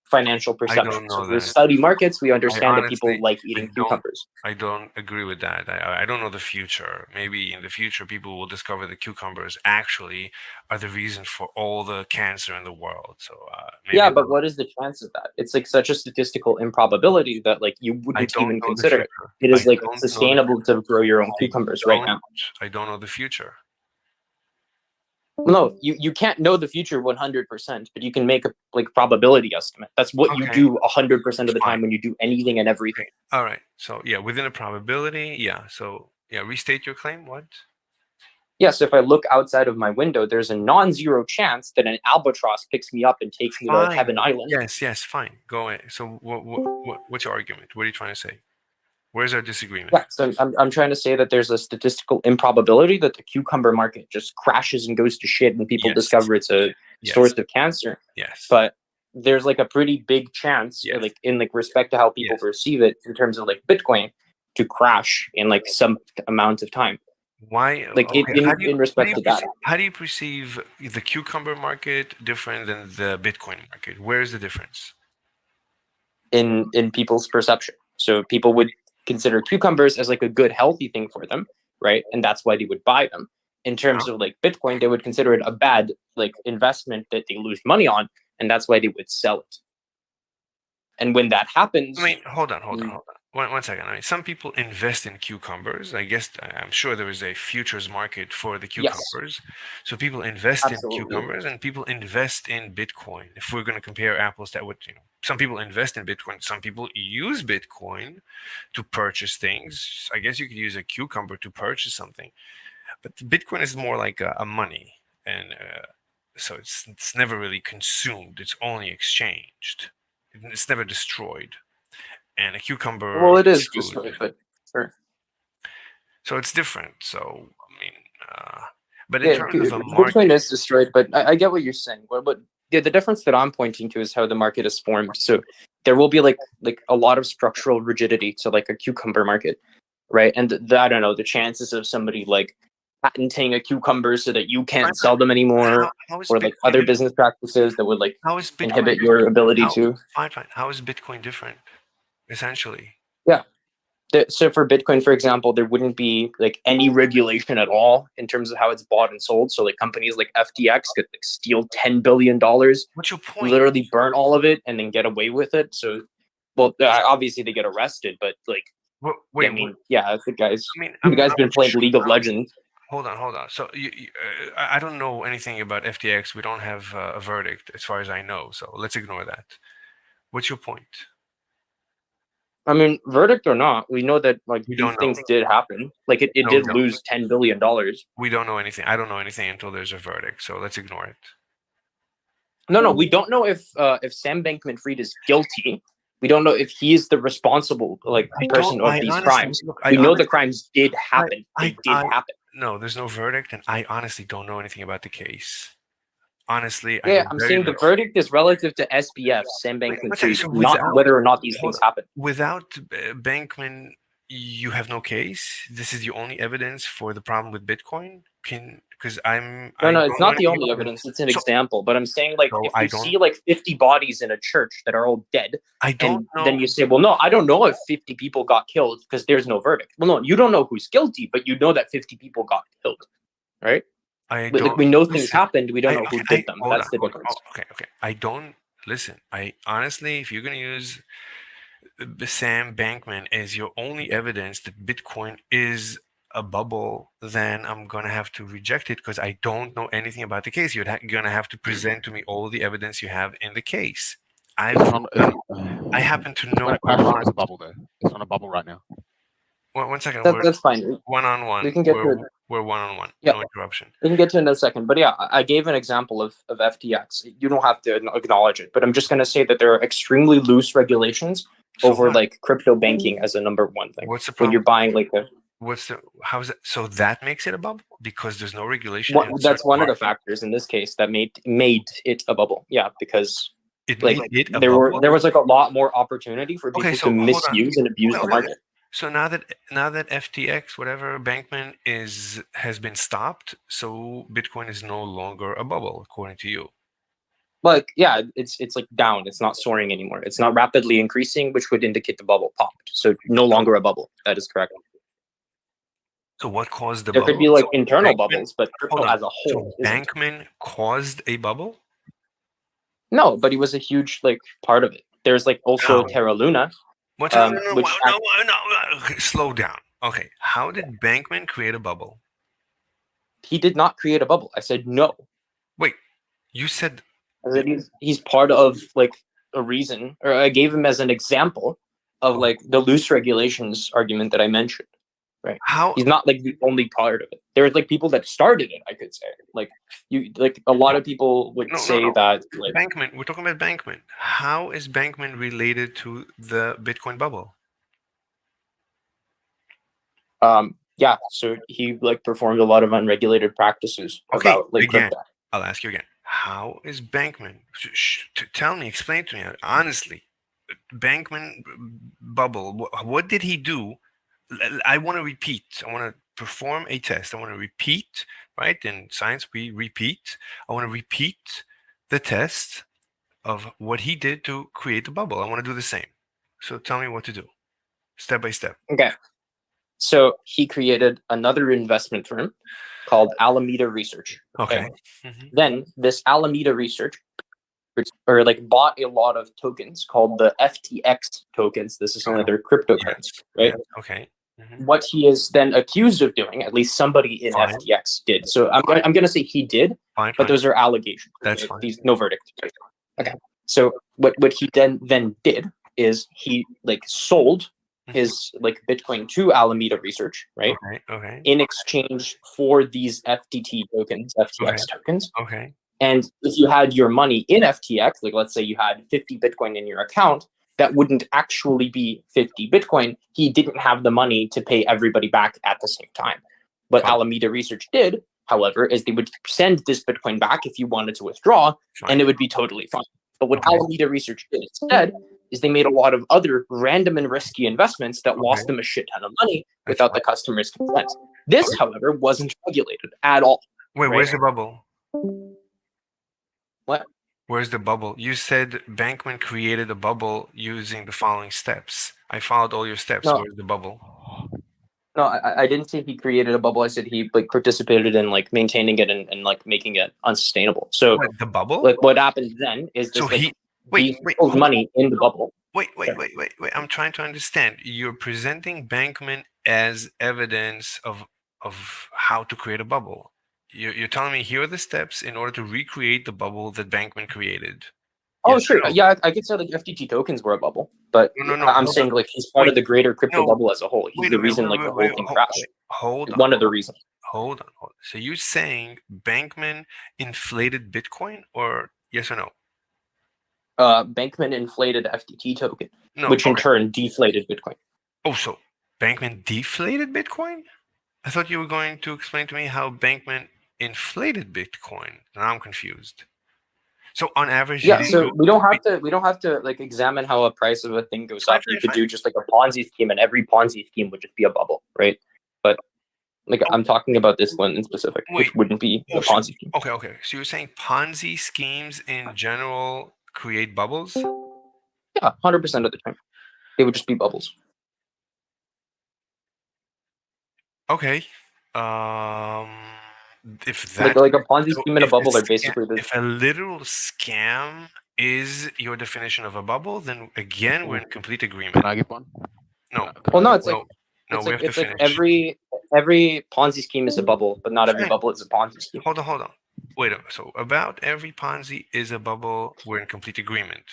financial I perception. don't So know if we that. study markets, we understand that people honestly, like I eating don't. cucumbers. I don't agree with that. I don't know the future. Maybe in the future, people will discover that cucumbers actually are the reason for all the cancer in the world. So maybe Yeah, but what is the chance of that? It's like such a statistical improbability that like you I wouldn't don't even know the consider it. future. It is I like don't know the sustainable to grow your own cucumbers right now. I don't know the future. No, you can't know the future 100%, but you can make a like probability estimate. That's what you Okay. do 100% of the Fine. time when you do anything and everything. All right. So yeah, within a probability, yeah. So yeah, restate your claim. What? Yeah, so if I look outside of my window, there's a non-zero chance that an albatross picks me up and takes me to Fine. Heaven Island. Yes, fine. Go ahead. So what's your argument? What are you trying to say? Where's our disagreement? Yeah, so I'm trying to say that there's a statistical improbability that the cucumber market just crashes and goes to shit and people Yes. discover it's a Yes. source of cancer. Yes. But there's like a pretty big chance, Yes. like in like respect to how people Yes. perceive it in terms of like Bitcoin, to crash in like some amount of time. Why? Like Okay. in respect to that. How do you perceive the cucumber market different than the Bitcoin market? Where's the difference? In people's perception. So people would consider cucumbers as like a good healthy thing for them, right? And that's why they would buy them. In terms of like Bitcoin, they would consider it a bad like investment that they lose money on, and that's why they would sell it. And when that happens, I mean, hold on. One second. I mean, some people invest in cucumbers. I guess I'm sure there is a futures market for the Yes. cucumbers. So people invest Absolutely. in cucumbers and people invest in Bitcoin. If we're going to compare apples, that would, some people invest in Bitcoin. Some people use Bitcoin to purchase things. I guess you could use a cucumber to purchase something, but Bitcoin is more like a money, and so it's never really consumed. It's only exchanged. It's never destroyed. And a cucumber well, it is food. destroyed, but sure. So it's different. So I mean, but in Yeah, terms of a Bitcoin market, is destroyed, but I get what you're saying. But the difference that I'm pointing to is how the market is formed. So there will be like a lot of structural rigidity to like a cucumber market, right? And I don't know, the chances of somebody like patenting a cucumber so that you can't sell them anymore, how is or like Bitcoin other business practices that would like how is Bitcoin inhibit your ability to. fine. How is Bitcoin different? Essentially, Yeah. So for Bitcoin, for example, there wouldn't be like any regulation at all in terms of how it's bought and sold. So like companies like FTX could like steal $10 billion, What's your point? literally burn all of it, and then get away with it. So, well, obviously they get arrested, but like, Wait, I mean, yeah, the guy's I mean, the guy's been playing League of I'm- Legends. Hold on. So I don't know anything about FTX. We don't have a verdict, as far as I know. So let's ignore that. What's your point? I mean, verdict or not, we know that like We these don't know. things did happen. Like it No, did no. lose $10 billion. We don't know anything. I don't know anything until there's a verdict. So let's ignore it. No, we don't know if Sam Bankman-Fried is guilty. We don't know if he's the responsible like person of these crimes. We know the crimes did happen. They did happen. No, there's no verdict, and I honestly don't know anything about the case. Honestly, I Yeah, know I'm very saying the little. verdict is relative to SBF, Sam Wait, Bankman-Fried, so not without- whether or not these things happen. Without Bankman, you have no case. This is the only evidence for the problem with Bitcoin. Because No, I it's don't not know the anything only about evidence. it. It's an So- example. But I'm saying, like, So if I you don't- see like 50 bodies in a church that are all dead, I don't and know. then you say, well, no, I don't know if 50 people got killed because there's no verdict. Well, no, you don't know who's guilty, but you know that 50 people got killed, right? I But, don't. like, we know things listen, happened. We don't know who did them. hold That's on, the hold on. difference. Oh, okay. I don't listen. I honestly, if you're gonna use Sam Bankman as your only evidence that Bitcoin is a bubble, then I'm gonna have to reject it because I don't know anything about the case. You're gonna have to present to me all the evidence you have in the case. I happen to know a lot. It's a bubble though. It's not a bubble right now. One second. That's fine. One on one. We can get to it. We're one on one. Yeah. No interruption. We can get to it in a second. But yeah, I gave an example of FTX. You don't have to acknowledge it, but I'm just going to say that there are extremely loose regulations So over what? like crypto banking as a number one thing. What's the When you're problem? buying like a How's that? So that makes it a bubble because there's no regulation. that's one of the factors in this case that made it a bubble. Yeah, because It like made it a there bubble. was like a lot more opportunity for people Okay, so to hold on. misuse and abuse the Wait. market. So now that FTX, whatever Bankman has been stopped, so Bitcoin is no longer a bubble, according to you. Like yeah, it's like down. It's not soaring anymore. It's not rapidly increasing, which would indicate the bubble popped. So no longer a bubble. That is correct. So what caused the There bubble? could be like So internal Bankman- bubbles, but crypto hold on. as a whole So isn't. Bankman caused a bubble? No, but he was a huge like part of it. There's like also How? Terra Luna. What? Which No. Okay, slow down. Okay, how did Bankman create a bubble? he did not create a bubble. I said no. Wait, you said I said he's part of like a reason, or I gave him as an example of like the loose regulations argument that I mentioned. Right. how? He's not like the only part of it. There's like people that started it, I could say. Like a lot of people would say that like Bankman. We're talking about Bankman. How is Bankman related to the Bitcoin bubble? yeah, so he like performed a lot of unregulated practices Okay, about like again, crypto. I'll ask you again. How is Bankman? Tell me, explain to me honestly. Bankman bubble. What did he do? I want to repeat. I want to perform a test. I want to repeat. Right in science, we repeat. I want to repeat the test of what he did to create the bubble. I want to do the same. So tell me what to do, step by step. Okay. So he created another investment firm called Alameda Research. Okay. Then this Alameda Research or like bought a lot of tokens called the FTX tokens. This is one of their cryptocurrencies, right? Yeah. Okay. What he is then accused of doing, at least somebody in Fine. FTX did. So I'm going to say he did, Fine. but those are allegations. That's Like, fine. These no verdict. Okay. So what he then did is he like sold his like Bitcoin to Alameda Research, right? Okay. Okay. In exchange for these FTT tokens, FTX tokens. Okay. And if you had your money in FTX, like let's say you had 50 Bitcoin in your account, that wouldn't actually be 50 Bitcoin. He didn't have the money to pay everybody back at the same time. What Fine. Alameda Research did, however, is they would send this Bitcoin back if you wanted to withdraw, Fine. and it would be totally fine. But what Okay. Alameda Research did instead is they made a lot of other random and risky investments that lost Okay. them a shit ton of money That's without fine. the customer's consent. This, however, wasn't regulated at all. Wait, Right. where's the bubble? What? Where's the bubble? You said Bankman created a bubble using the following steps. I followed all your steps. No. Where's the bubble? No, I didn't say he created a bubble. I said he like participated in like maintaining it and like making it unsustainable. So What, the bubble? like what happens then is So this like he wait, he wait, pulls hold- money in the bubble. wait. I'm trying to understand. You're presenting Bankman as evidence of how to create a bubble. You're telling me here are the steps in order to recreate the bubble that Bankman created. Oh Yes or sure, no? yeah, I could say like FTT tokens were a bubble, but No, I'm hold saying on. like he's part Wait, of the greater crypto no. bubble as a whole. He's Wait the a minute, reason like the whole thing crashed. hold on. One of the reasons. Hold on. So you're saying Bankman inflated Bitcoin, or yes or no? Bankman inflated FTT token, No. which in okay. turn deflated Bitcoin. Oh, so Bankman deflated Bitcoin? I thought you were going to explain to me how Bankman inflated Bitcoin. Now I'm confused. So on average, Yeah, he didn't so go. we don't have to like examine how a price of a thing goes Fine, up. You fine, could fine. do just like a Ponzi scheme, and every Ponzi scheme would just be a bubble, right? But like I'm talking about this one in specific, which Wait. wouldn't be a Oh, so- Ponzi scheme. Okay. So you're saying Ponzi schemes in general create bubbles? Yeah, 100% of the time, they would just be bubbles. Okay. If that Like a Ponzi so scheme and a if bubble a are basically the if a literal scam is your definition of a bubble, then again we're in complete agreement. Can I give one? No, Well, no, I- it's like no, we have to it's like finish. every Ponzi scheme is a bubble, but not every Fine. bubble is a Ponzi scheme. Hold on. Wait a minute. So about every Ponzi is a bubble, we're in complete agreement.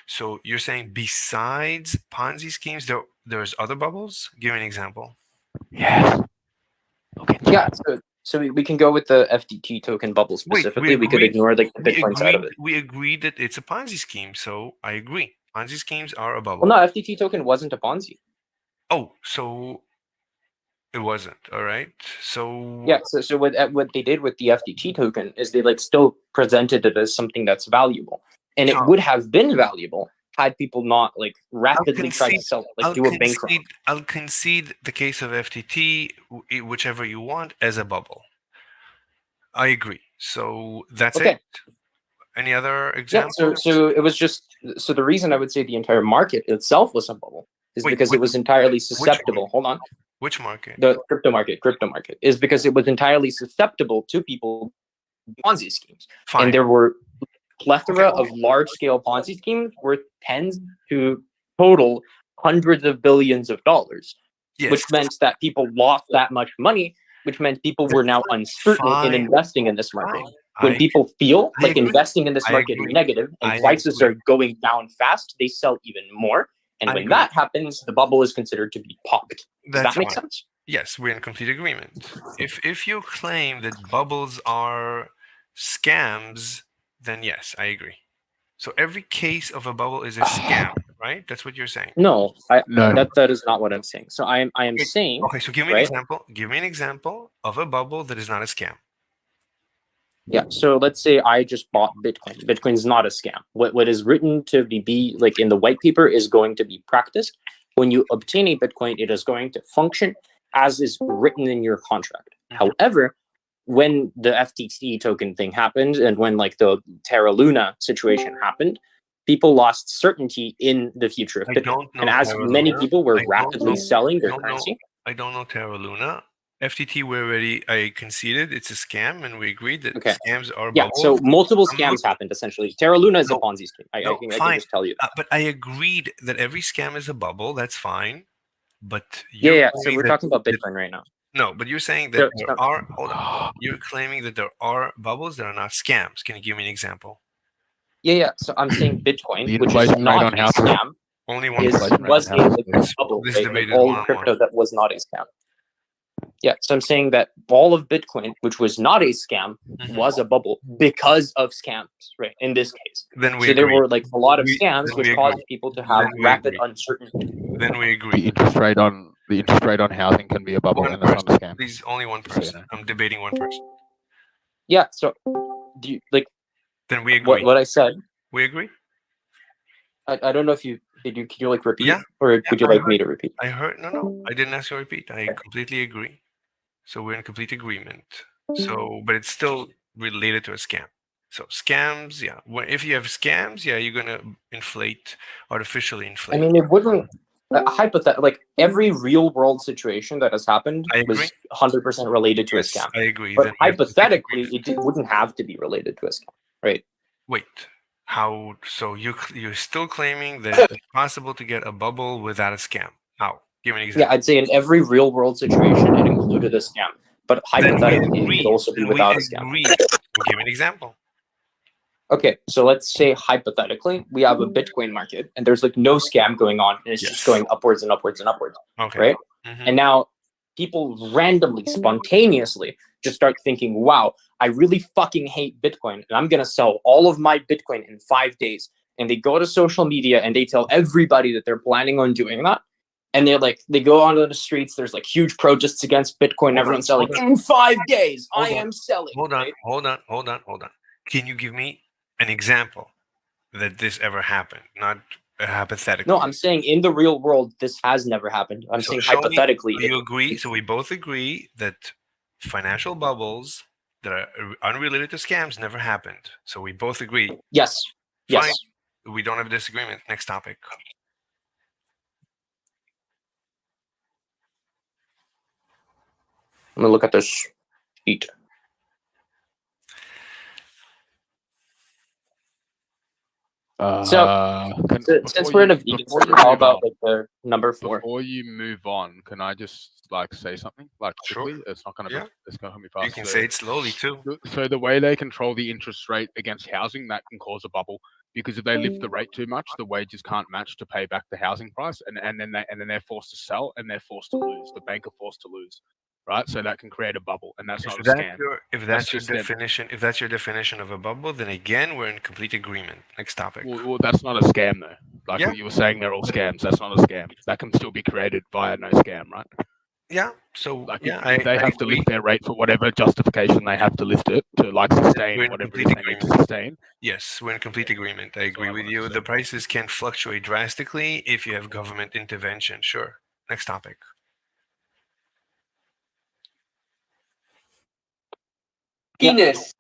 So you're saying besides Ponzi schemes, there's other bubbles? Give me an example. Yes. Okay. Yeah, so we can go with the FTT token bubble specifically. We could ignore like the Bitcoin side of it. We agreed that it's a Ponzi scheme, so I agree. Ponzi schemes are a bubble. Well, no, FTT token wasn't a Ponzi. Oh, so it wasn't. All right. So Yeah, so what they did with the FTT token is they like still presented it as something that's valuable, and it So- would have been valuable had people not like rapidly tried to concede- sell it, like do a bank run. I'll concede the case of FTT, whichever you want, as a bubble. I agree. So that's Okay. it. Any other Yeah, examples? so it was just so the reason I would say the entire market itself was a bubble is Wait, because which- it was entirely susceptible. Hold on, Which market? the crypto market is because it was entirely susceptible to people Ponzi schemes, Fine. and there were plethora of large scale Ponzi schemes worth tens to total hundreds of billions of dollars, Yes. which meant that people lost that much money, which meant people were now uncertain in Fine. investing in this market. Fine. When people feel I like agree. investing in this I market agree. is negative and I prices agree. are going down fast, they sell even more. And I when agree. that happens, the bubble is considered to be popped. Does That's that make fine. sense? Yes, we're in complete agreement. If you claim that bubbles are scams, then yes, I agree. So every case of a bubble is a scam, right? That's what you're saying. No, No. that is not what I'm saying. So I am Wait, saying Okay, so give me an right? example. Give me an example of a bubble that is not a scam. Yeah, so let's say I just bought Bitcoin. Bitcoin's not a scam. What is written to be like in the white paper is going to be practiced. When you obtain a Bitcoin, it is going to function as is written in your contract. Mhm. However, when the FTT token thing happened and when like the Terra Luna situation happened, people lost certainty in the future of I Bitcoin. don't know And as Terra many Luna. people were I don't rapidly know- selling their don't know. currency. I don't know Terra Luna. FTT, I conceded it's a scam, and we agreed that Okay. scams are Yeah, bubbles. so multiple I'm scams looking- happened essentially. Terra Luna is a No, Ponzi scheme. I no, can fine. just tell you that. But I agreed that every scam is a bubble. That's fine. But Yeah. you're So saying we're that- talking about that- Bitcoin right now. No, but you're saying that So- there are. Hold on. You're claiming that there are bubbles that are not scams. Can you give me an example? Yeah. So I'm saying Bitcoin, The which is inflation rate not on a houses. scam, Only one is person. was a like, This- bubble, this right? debate Like is all one-on-one. crypto that was not a scam. Yeah. So I'm saying that all of Bitcoin, which was not a scam, Mhm. was a bubble because of scams, right? In this case. Then we So there agree. were like a lot of We- scams then which we caused agree. people to have Then we rapid agree. uncertainty. Then we The agree. interest rate on housing can be a bubble, One and that's not a person, scam. please. Only one Just so you person. know. I'm debating one person. Yeah. So do you like Then we agree. what I said? We agree. I don't know if you could you like repeat Yeah. or would you I like heard- me to repeat? I heard. No. I didn't ask you to repeat. I completely agree. So we're in complete agreement. So, but it's still related to a scam. So scams, yeah. If you have scams, yeah, you're gonna artificially I inflate. mean, it wouldn't. Like every real world situation that has happened I agree. was 100% related to Yes, a scam. I agree. But Then we have to hypothetically, disagree. wouldn't have to be related to a scam, right? Wait, how? So you're still claiming that it's possible to get a bubble without a scam? How? Give me an Yeah, example. I'd say in every real world situation, it included a scam. But Then we hypothetically, it could agree. also be Then we without a scam. agree. Well, give me an example. Okay, so let's say hypothetically, we have a Bitcoin market and there's like no scam going on, and it's just Yes. going upwards and upwards and upwards, Okay. right? Mhm. And now people randomly, spontaneously just start thinking, wow, I really fucking hate Bitcoin and I'm going to sell all of my Bitcoin in 5 days. And they go to social media and they tell everybody that they're planning on doing that. And they go onto the streets. There's like huge protests against Bitcoin. Everyone's selling in 5 days. I am selling. Hold on, right? hold on. Can you give me an example that this ever happened? Not a hypothetical. No, I'm saying in the real world, this has never happened. I'm saying show me- hypothetically. do you agree? So we both agree that financial bubbles that are unrelated to scams never happened. So we both agree. Yes. Fine. Yes. We don't have a disagreement. Next topic. I'm gonna look at this sheet. Since we're in a vegan, how about like the number 4? Before you move on, can I just like say something like Sure. quickly? It's not gonna Yeah. be. It's gonna be fast. You can say it slowly too. So the way they control the interest rate against housing, that can cause a bubble, because if they lift the rate too much, the wages can't match to pay back the housing price, and then they're forced to sell, and they're forced to lose. The bank are forced to lose, right? So that can create a bubble, and that's not a scam. If That's that's your just them. definition, if that's your definition of a bubble, then again we're in complete agreement. Next topic. Well, that's not a scam though. Like Yeah. you were saying, they're all scams. That's not a scam. That can still be created via no scam, right? Yeah. So Like yeah, if they I have to agree. lift their rate for whatever justification they have to lift it to like sustain We're in whatever it complete is they need to agreement. sustain. Yes, we're in complete agreement. I agree I with wanted you. to The say. prices can fluctuate drastically if you have government intervention. Sure. Next topic. Penis.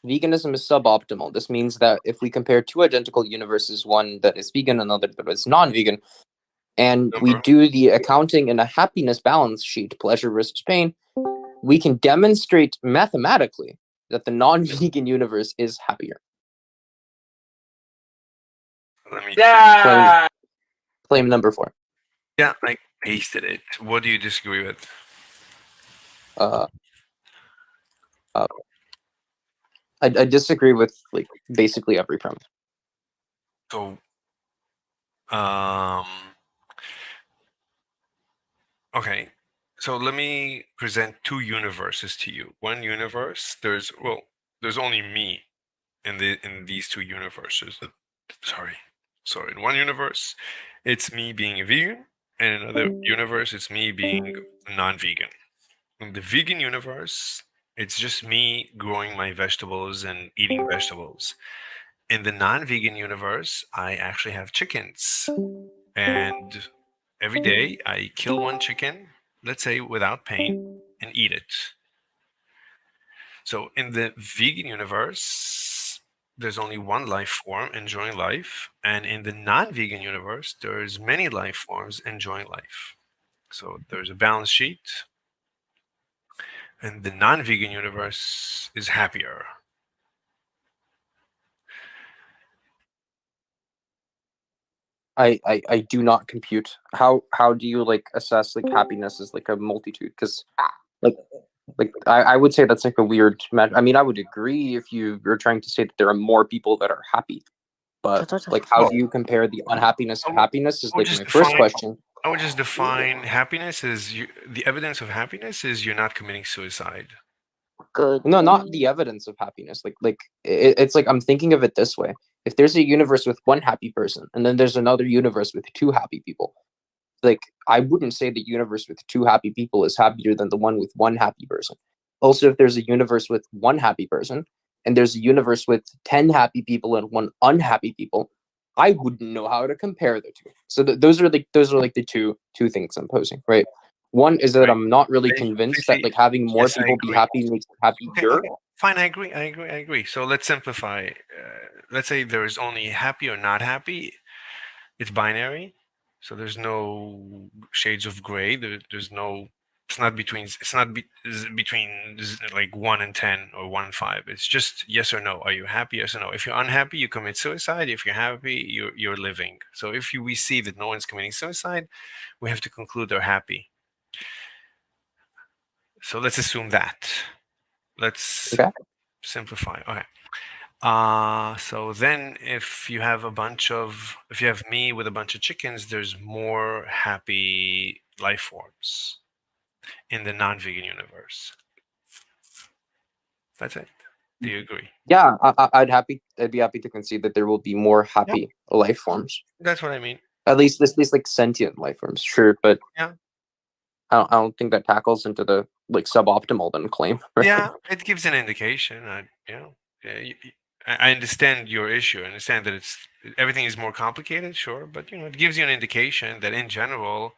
Veganism is suboptimal. This means that if we compare two identical universes, one that is vegan, another that is non-vegan, and we Number. do the accounting in a happiness balance sheet, pleasure versus pain, we can demonstrate mathematically that the non-vegan universe is happier. Let me. Claim number 4. Yeah, I pasted it. What do you disagree with? I disagree with like basically every premise. So, okay. So let me present two universes to you. One universe, there's only me in these two universes. Sorry. In one universe, it's me being a vegan, and in another universe, it's me being non-vegan. In the vegan universe, it's just me growing my vegetables and eating vegetables. In the non-vegan universe, I actually have chickens, and every day I kill one chicken, let's say without pain, and eat it. So in the vegan universe, there's only one life form enjoying life, and in the non-vegan universe, there's many life forms enjoying life. So there's a balance sheet, and the non-vegan universe is happier. I do not compute. How do you like assess like happiness as like a multitude? Because like I would say that's like a weird I mean, I would agree if you are trying to say that there are more people that are happy, but like how do you compare the unhappiness of happiness is like my first question. I would just define happiness as the evidence of happiness is you're not committing suicide. Good. No, not the evidence of happiness. It's like I'm thinking of it this way. If there's a universe with one happy person and then there's another universe with two happy people, like I wouldn't say the universe with two happy people is happier than the one with one happy person. Also, if there's a universe with one happy person and there's a universe with 10 happy people and one unhappy people, I wouldn't know how to compare the two. So those are like the two things I'm posing, right? One is that Right. I'm not really I convinced that completely- like having more yes, I people be agree. happy makes you happier. Okay, fine. I agree. So let's simplify. Let's say there is only happy or not happy. It's binary. So there's no shades of gray. There's no. It's not between. It's not between like 1 and 10 or 1 and 5. It's just yes or no. Are you happy? Yes or no. If you're unhappy, you commit suicide. If you're happy, you're living. So if we see that no one's committing suicide, we have to conclude they're happy. So let's assume that. Let's Okay. simplify. Okay. So then if you have me with a bunch of chickens, there's more happy life forms in the non-vegan universe. That's it. Do you agree? Yeah, I'd be happy to concede that there will be more happy life forms. That's what I mean. At least this like sentient life forms, sure, but Yeah. I don't think that tackles into the like suboptimal then claim. Right? Yeah, it gives an indication. Yeah, I understand your issue. I understand that everything is more complicated, sure, but it gives you an indication that in general,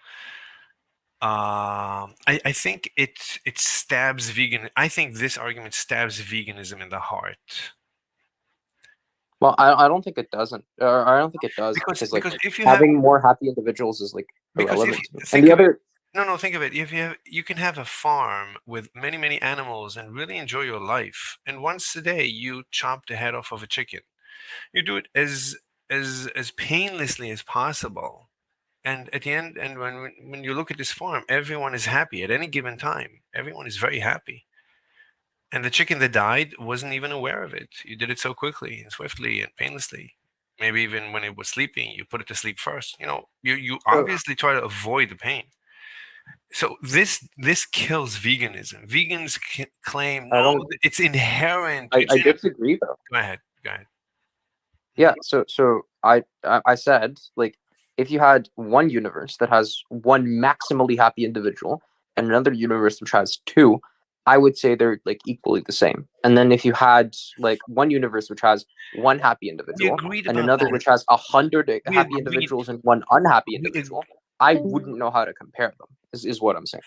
I think it stabs vegan. I think this argument stabs veganism in the heart. Well, I don't think it doesn't. Or I don't think it does because like because if you have having more happy individuals is like because if irrelevant. you And think the of it, other, no, think of it. If you can have a farm with many animals and really enjoy your life, and once a day you chop the head off of a chicken, you do it as painlessly as possible. And at the end, and when you look at this farm, everyone is happy at any given time. Everyone is very happy. And the chicken that died wasn't even aware of it. You did it so quickly and swiftly and painlessly. Maybe even when it was sleeping, you put it to sleep first. You obviously try to avoid the pain. So this kills veganism. Vegans claim I no, don't. it's inherent. I disagree though. Go ahead. Go ahead. Yeah, so I said like if you had one universe that has one maximally happy individual and another universe which has two, I would say they're like equally the same. And then if you had like one universe which has one happy We individual agreed and about another that. which has 100 We happy agreed. individuals and one unhappy We ag- individual, I wouldn't know how to compare them. Is what I'm saying.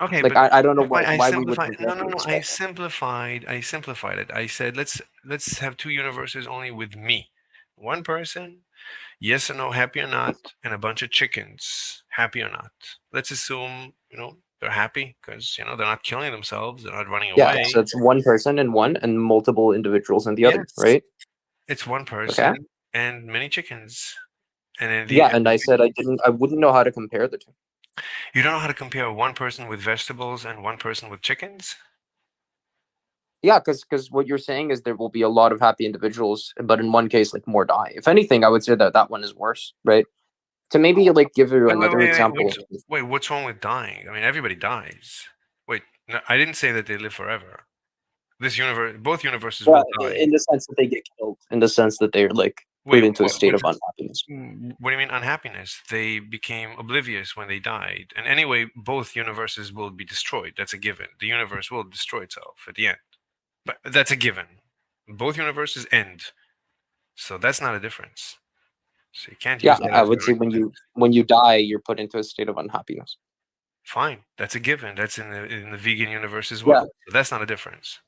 Okay, Like but I don't know why I why we would simplified? compare No. them. I simplified. I simplified it. I said let's have two universes only with me, one person, yes or no, happy or not, and a bunch of chickens, happy or not. Let's assume they're happy because they're not killing themselves, they're not running Yeah, away. so it's one person and one and multiple individuals in the other, Yes, right? it's one Okay. person and many chickens. And in Yeah, and I said I wouldn't know how to compare the two. you don't know how to compare one person with vegetables and one person with chickens? Yeah, because what you're saying is there will be a lot of happy individuals, but in one case, like more die. If anything, I would say that one is worse, right? To maybe like give you another example. What's wrong with dying? I mean, everybody dies. Wait, no, I didn't say that they live forever. This universe, both universes will die. In the sense that they get killed, in the sense that they're like put Wait, into a state of unhappiness. what do you mean unhappiness? They became oblivious when they died. And anyway, both universes will be destroyed. That's a given. The universe will destroy itself at the end. But that's a given. Both universes end. So that's not a difference. So you can't use Yeah, that I as would an say argument. when you die, you're put into a state of unhappiness. Fine. That's a given. That's in the vegan universe as Yeah. well. So that's not a difference.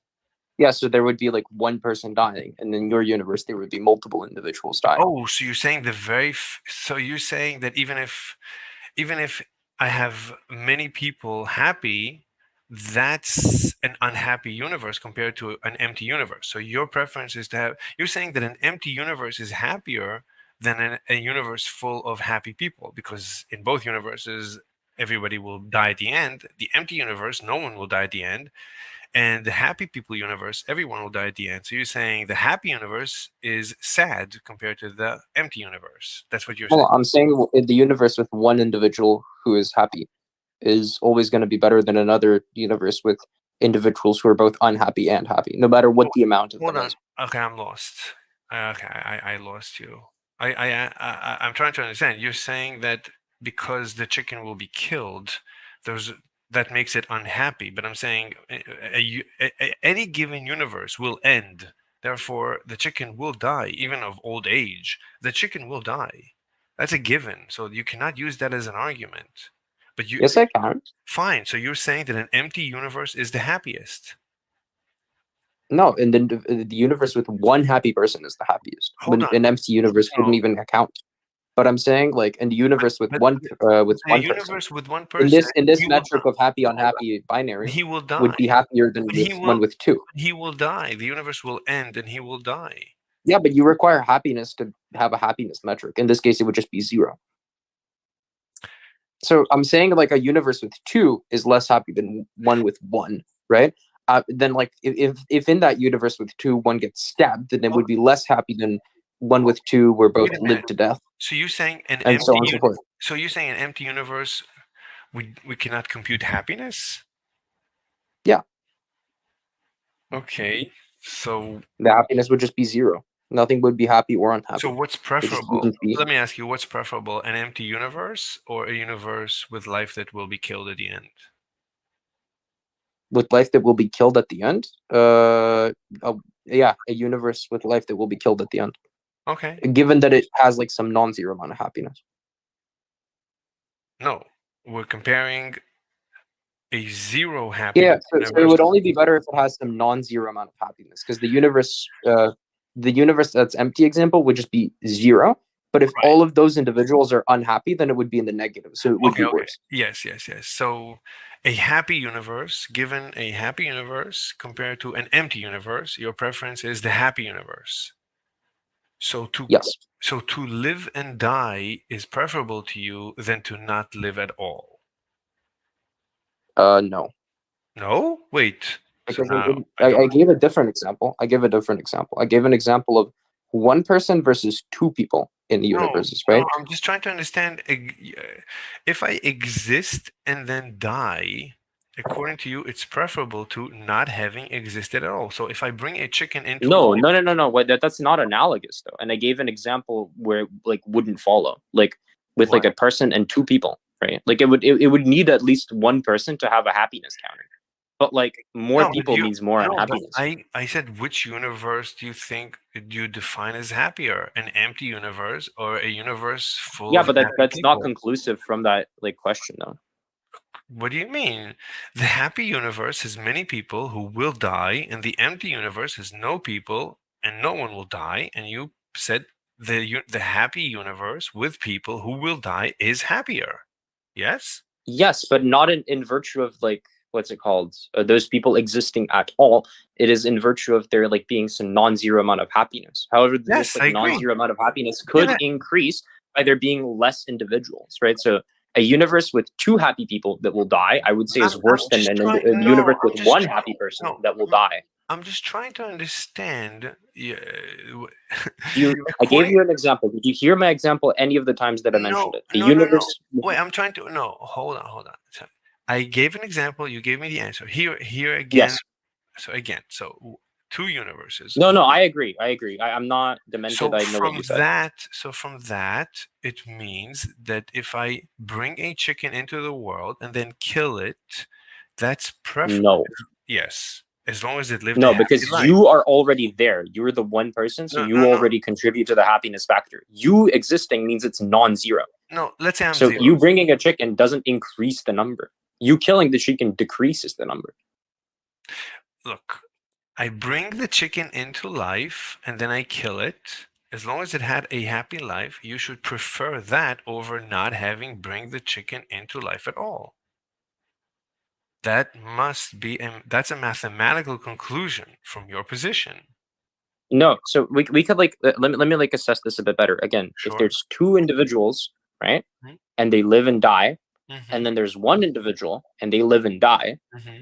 Yeah, so there would be like one person dying, and in your universe there would be multiple individuals dying. Oh, so you're saying so you're saying that even if I have many people happy, that's an unhappy universe compared to an empty universe. So your preference is to have. You're saying that an empty universe is happier than a universe full of happy people because in both universes everybody will die at the end. The empty universe, no one will die at the end. And the happy people universe, everyone will die at the end. So you're saying the happy universe is sad compared to the empty universe. That's what you're saying. Well, I'm saying in the universe with one individual who is happy is always going to be better than another universe with individuals who are both unhappy and happy, no matter what the amount of Hold them on. is. Okay, I'm lost. Okay, I lost you. I'm trying to understand. You're saying that because the chicken will be killed, there's that makes it unhappy. But I'm saying any given universe will end. Therefore, the chicken will die, even of old age. The chicken will die. That's a given. So you cannot use that as an argument. But you Yes, I can. fine. So you're saying that an empty universe is the happiest. No, and then the universe with one happy person is the happiest. Hold But on. an empty universe So- wouldn't even account. But I'm saying, like, in the universe with But one a person, universe with one in person, this he will metric of happy unhappy binary, he will die. would be happier than He with will- one with two. He will die. The universe will end, and he will die. Yeah, but you require happiness to have a happiness metric. In this case, it would just be 0. So I'm saying, like, a universe with 2 is less happy than one with 1, right? Then, like, if in that universe with 2 one gets stabbed, then it would be less happy than one with 2 where both Wait a live minute. to death, So you're saying an and so empty on and so forth. So you're saying an empty universe, we cannot compute happiness? Yeah. Okay. So The happiness would just be 0. Nothing would be happy or unhappy. so what's It just preferable? wouldn't be. Let me ask you, what's preferable? An empty universe or a universe with life that will be killed at the end? With life that will be killed at the end? Yeah, a universe with life that will be killed at the end. Okay. Given that it has, like, some non-zero amount of happiness. No, we're comparing a zero happy Yeah, so it universe. would only be better if it has some non-zero amount of happiness, because the universe that's empty example would just be 0. But if Right. all of those individuals are unhappy, then it would be in the negative. So it would be worse. Yes. So a happy universe, given a happy universe compared to an empty universe, your preference is the happy universe. So Yes. to live and die is preferable to you than to not live at all. No. No? Wait. So Because now I gave a different example. I gave an example of one person versus 2 people in the universes, right? No, I'm just trying to understand if I exist and then die, according to you, it's preferable to not having existed at all. So if I bring a chicken into life, No. That's not analogous though. And I gave an example where it, like, wouldn't follow, like, with like a person and 2 people, right? Like, it would need at least one person to have a happiness counter. But, like, more No, but people means more no, but unhappiness. I said, which universe do you think do you define as happier? An empty universe or a universe full Yeah, of but happy that's not people? conclusive from that, like, question though. What do you mean? The happy universe has many people who will die, and the empty universe has no people and no one will die. And you said the happy universe with people who will die is happier. Yes? Yes, but not in virtue of, like, what's it called? Those people existing at all. It is in virtue of there, like, being some non-zero amount of happiness. However, Yes, this, I like, agree. non-zero amount of happiness could Yeah. increase by there being less individuals, right? So a universe with 2 happy people that will die, I would say, is worse than a universe with 1 happy person that will die. I'm just trying to understand. Yeah, I gave you an example. Did you hear my example any of the times that I mentioned it? The universe. Wait, I'm trying to. No, hold on. So, I gave an example. You gave me the answer. Here again. Yes. So 2 universes. No, I agree. I'm not demented. So I know what you said. from that, it means that if I bring a chicken into the world and then kill it, that's preferable. No. Yes, as long as it lived. No, a happy because life. you are already there. You're the one person, so you already contribute to the happiness factor. You existing means it's non-zero. No, let's say I'm so 0. You bringing a chicken doesn't increase the number. You killing the chicken decreases the number. Look, I bring the chicken into life and then I kill it. As long as it had a happy life, you should prefer that over not having bring the chicken into life at all. That must be that's a mathematical conclusion from your position. No, so we could, like, let me like assess this a bit better. Again, Sure. if there's 2 individuals, right, Mhm. and they live and die, Mhm. and then there's 1 individual and they live and die,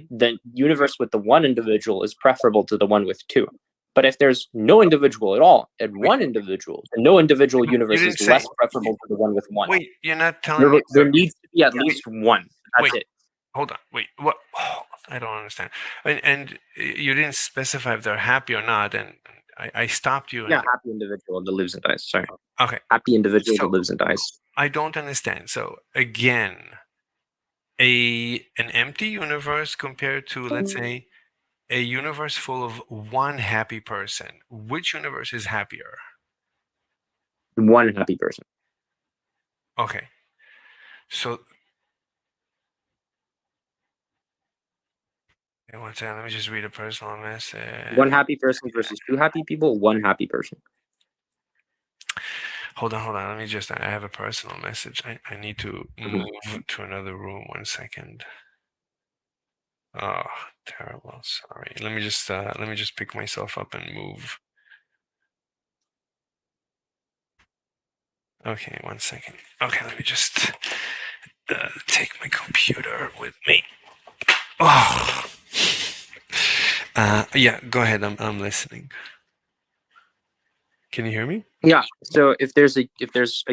then universe with the 1 individual is preferable to the one with 2. But if there's no individual at all and 1 individual, then no individual universe is less preferable to the one with 1. Wait, you're not telling me there needs to be at least 1. That's it. Hold on. Wait. What? Oh, I don't understand. And you didn't specify if they're happy or not, and I stopped you. Yeah, happy individual that lives and dies. Sorry. Okay. Happy individual that lives and dies. I don't understand. So again, an empty universe compared to, let's say, a universe full of 1 happy person. Which universe is happier? 1 happy person. Okay. So Okay, one second. Let me just read a personal message. One happy person versus two happy people. One happy person. Hold on. Let me just. I have a personal message. I need to move to another room. 1 second. Oh, terrible. Sorry. Let me just pick myself up and move. Okay, 1 second. Okay, let me just take my computer with me. Oh. Yeah, go ahead. I'm listening. Can you hear me? Yeah. So if there's a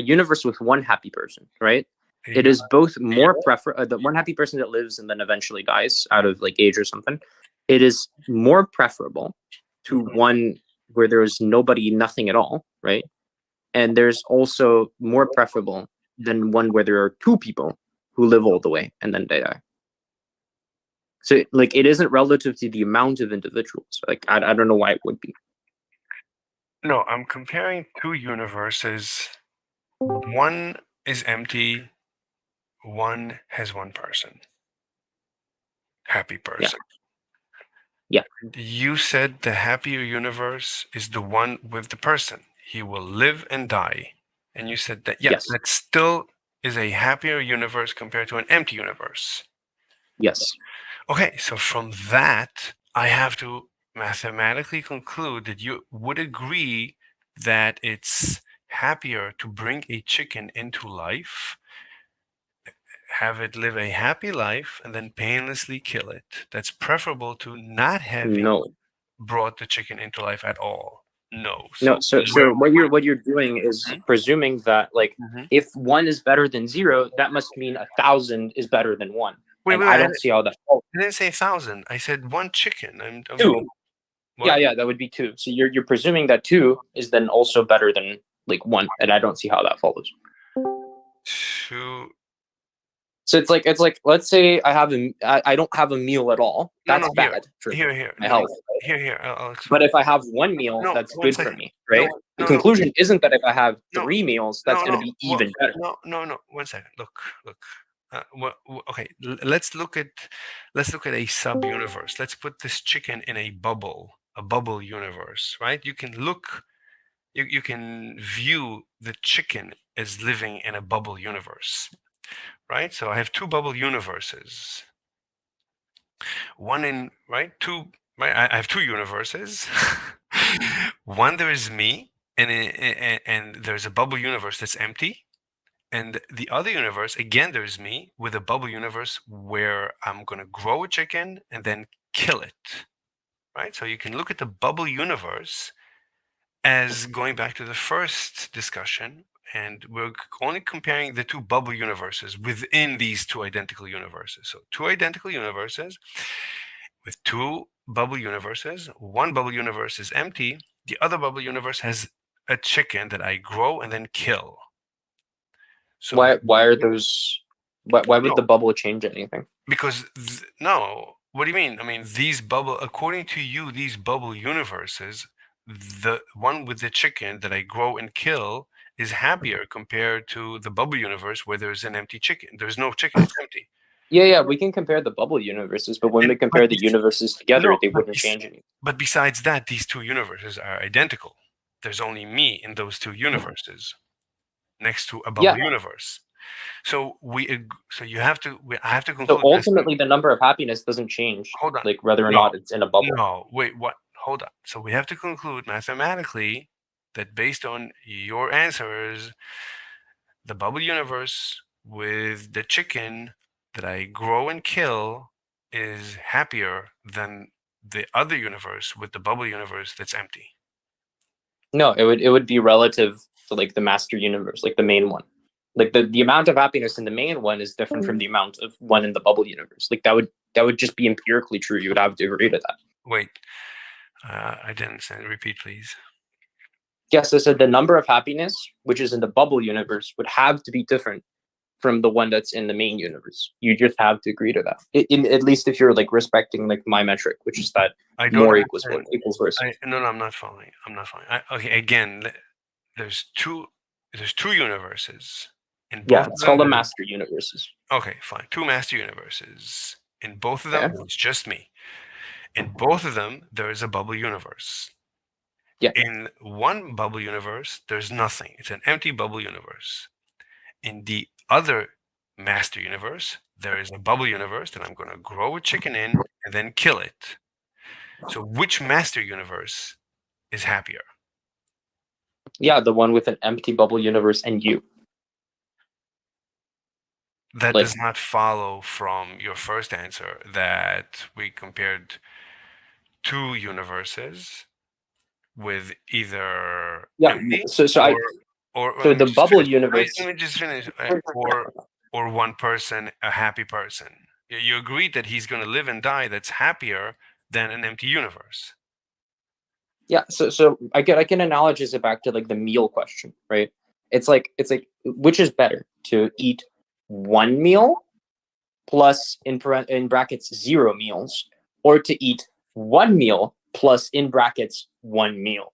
universe with one happy person, right? It is both more the one happy person that lives and then eventually dies out of like age or something. It is more preferable to one where there's nobody, nothing at all, right? And there's also more preferable than one where there are two people who live all the way and then they die. So like it isn't relative to the amount of individuals. Like I don't know why it would be. No, I'm comparing two universes. One is empty. One has one person. Happy person. Yeah. You said the happier universe is the one with the person. He will live and die. And you said that, yes, that still is a happier universe compared to an empty universe. Yes. Okay, so from that, I have to mathematically conclude that you would agree that it's happier to bring a chicken into life, have it live a happy life, and then painlessly kill it. That's preferable to not having brought the chicken into life at all. No. So what you're doing is presuming that like if one is better than 0, that must mean 1,000 is better than 1. Wait, I don't see how that. I didn't say 1,000. I said one chicken. I'm 2. Yeah, that would be 2. So you're presuming that 2 is then also better than like 1, and I don't see how that follows. 2. So it's like let's say I don't have a meal at all. That's bad for my health. Here. I'll explain. But if I have one meal, that's good for me, right? The conclusion isn't that if I have 3 meals, that's going to be even better. No. 1 second. Look. Okay. Let's look at a sub universe. Let's put this chicken in a bubble universe, right? You can look. You can view the chicken as living in a bubble universe, right? So I have 2 bubble universes. I have 2 universes. One, there is me, and there's a bubble universe that's empty. And the other universe, again, there's me with a bubble universe where I'm going to grow a chicken and then kill it, right? So you can look at the bubble universe as going back to the first discussion, and we're only comparing the 2 bubble universes within these 2 identical universes. So 2 identical universes with 2 bubble universes. One bubble universe is empty. The other bubble universe has a chicken that I grow and then kill. So why are those? Why would the bubble change anything? Because no. What do you mean? I mean, according to you, these bubble universes, the one with the chicken that I grow and kill is happier compared to the bubble universe where there's an empty chicken. There's no chicken, it's empty. Yeah, we can compare the bubble universes, but when we compare the universes together, they wouldn't change anything. But besides that, these 2 universes are identical. There's only me in those 2 universes next to a bubble universe. So I have to conclude. So ultimately, the number of happiness doesn't change. Hold on. Like whether or not it's in a bubble. No, wait, what? Hold on. So we have to conclude mathematically that based on your answers, the bubble universe with the chicken that I grow and kill is happier than the other universe with the bubble universe that's empty. No, it would be relative to like the master universe, like the main one. Like the amount of happiness in the main one is different from the amount of one in the bubble universe. Like that would just be empirically true. You would have to agree to that. Wait, I didn't say. Repeat, please. Yes, I said the number of happiness, which is in the bubble universe, would have to be different from the one that's in the main universe. You just have to agree to that. At least if you're like respecting like my metric, which is that more equals worse. No, I'm not following. Okay, again, there's two universes. It's called the master universes. Okay, fine. 2 master universes. In both of them, it's just me. In both of them, there is a bubble universe. Yeah. In one bubble universe, there's nothing. It's an empty bubble universe. In the other master universe, there is a bubble universe that I'm going to grow a chicken in and then kill it. So which master universe is happier? Yeah, the one with an empty bubble universe and you. That Like- does not follow from your first answer that we compared two universes with either Yeah. empty So or so let me the just bubble finish. universe. Let me just finish. Or one person, a happy person. You agreed that he's going to live and die that's happier than an empty universe. Yeah, so I can analogize it back to like the meal question, right? It's like which is better, to eat one meal plus in brackets 0 meals, or to eat one meal plus in brackets 1 meal?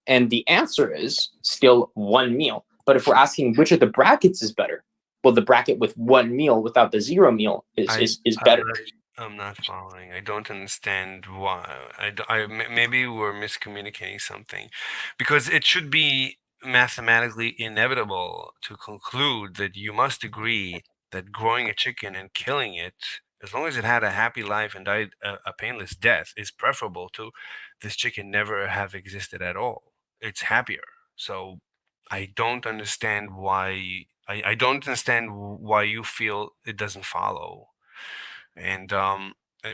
And the answer is still 1 meal. But if we're asking which of the brackets is better, well, the bracket with 1 meal without the 0 meal is better. I'm not following. I don't understand why. Maybe we're miscommunicating something, because it should be mathematically inevitable to conclude that you must agree that growing a chicken and killing it, as long as it had a happy life and died a painless death, is preferable to this chicken never have existed at all. It's happier. So I don't understand why. I don't understand why you feel it doesn't follow. And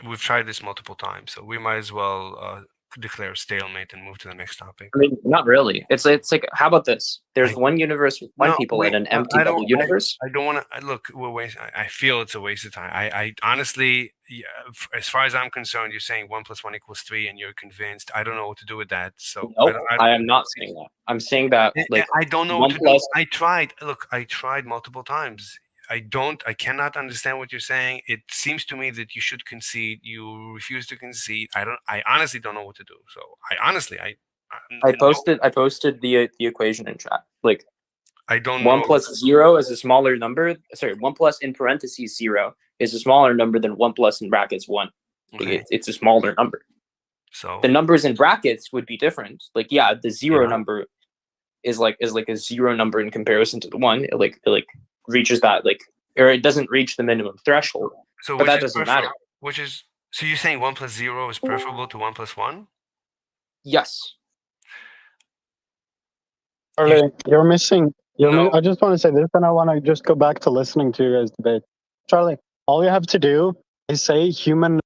we've tried this multiple times, so we might as well declare stalemate and move to the next topic. I mean, not really. It's like, how about this? There's one universe with one No, people wait, and an empty I bubble don't. universe. I don't want to look. I feel it's a waste of time. I honestly, yeah, as far as I'm concerned, you're saying 1 + 1 = 3, and you're convinced. I don't know what to do with that. So Nope, I am not saying that. I'm saying that like I don't know 1 what to do. plus. I tried. Look, I tried multiple times. I cannot understand what you're saying. It seems to me that you should concede. You refuse to concede. I honestly don't know what to do. So I posted the equation in chat. Like I don't 1 know. plus 0 is a smaller number. Sorry, 1 plus in parentheses 0 is a smaller number than 1 plus in brackets 1. Like, Okay. it's a smaller number. So The numbers in brackets would be different. Like, yeah, the 0 Yeah. number is like a 0 number in comparison to the 1. It reaches that, like, or it doesn't reach the minimum threshold. so But which that is doesn't matter. preferable? So you're saying 1 + 0 is preferable to 1 + 1? Yes. Charlie, you're missing. No. I just want to say this, and I want to just go back to listening to you guys debate. Charlie, all you have to do is say human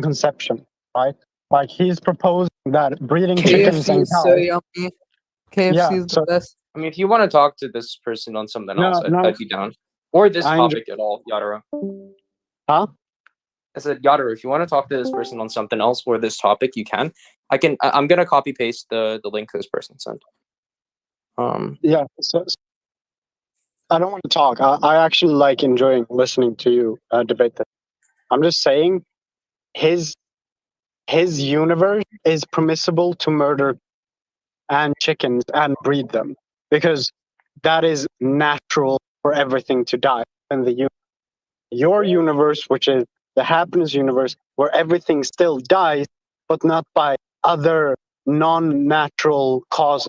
conception, right? Like he's proposing that breeding chickens KFC and is so cows. yummy. KFC Yeah, is the so- best. I mean, if you want to talk to this person on something No, else, no. I'd be down. Or this I topic at all, Yadara. Huh? I said, Yadara, if you want to talk to this person on something else or this topic, you can. I'm gonna copy paste the link this person sent. Yeah. So I don't want to talk. I actually like enjoying listening to you debate this. I'm just saying, his universe is permissible to murder and chickens and breed them because that is natural for everything to die. And your universe, which is the happiness universe, where everything still dies, but not by other non-natural causes.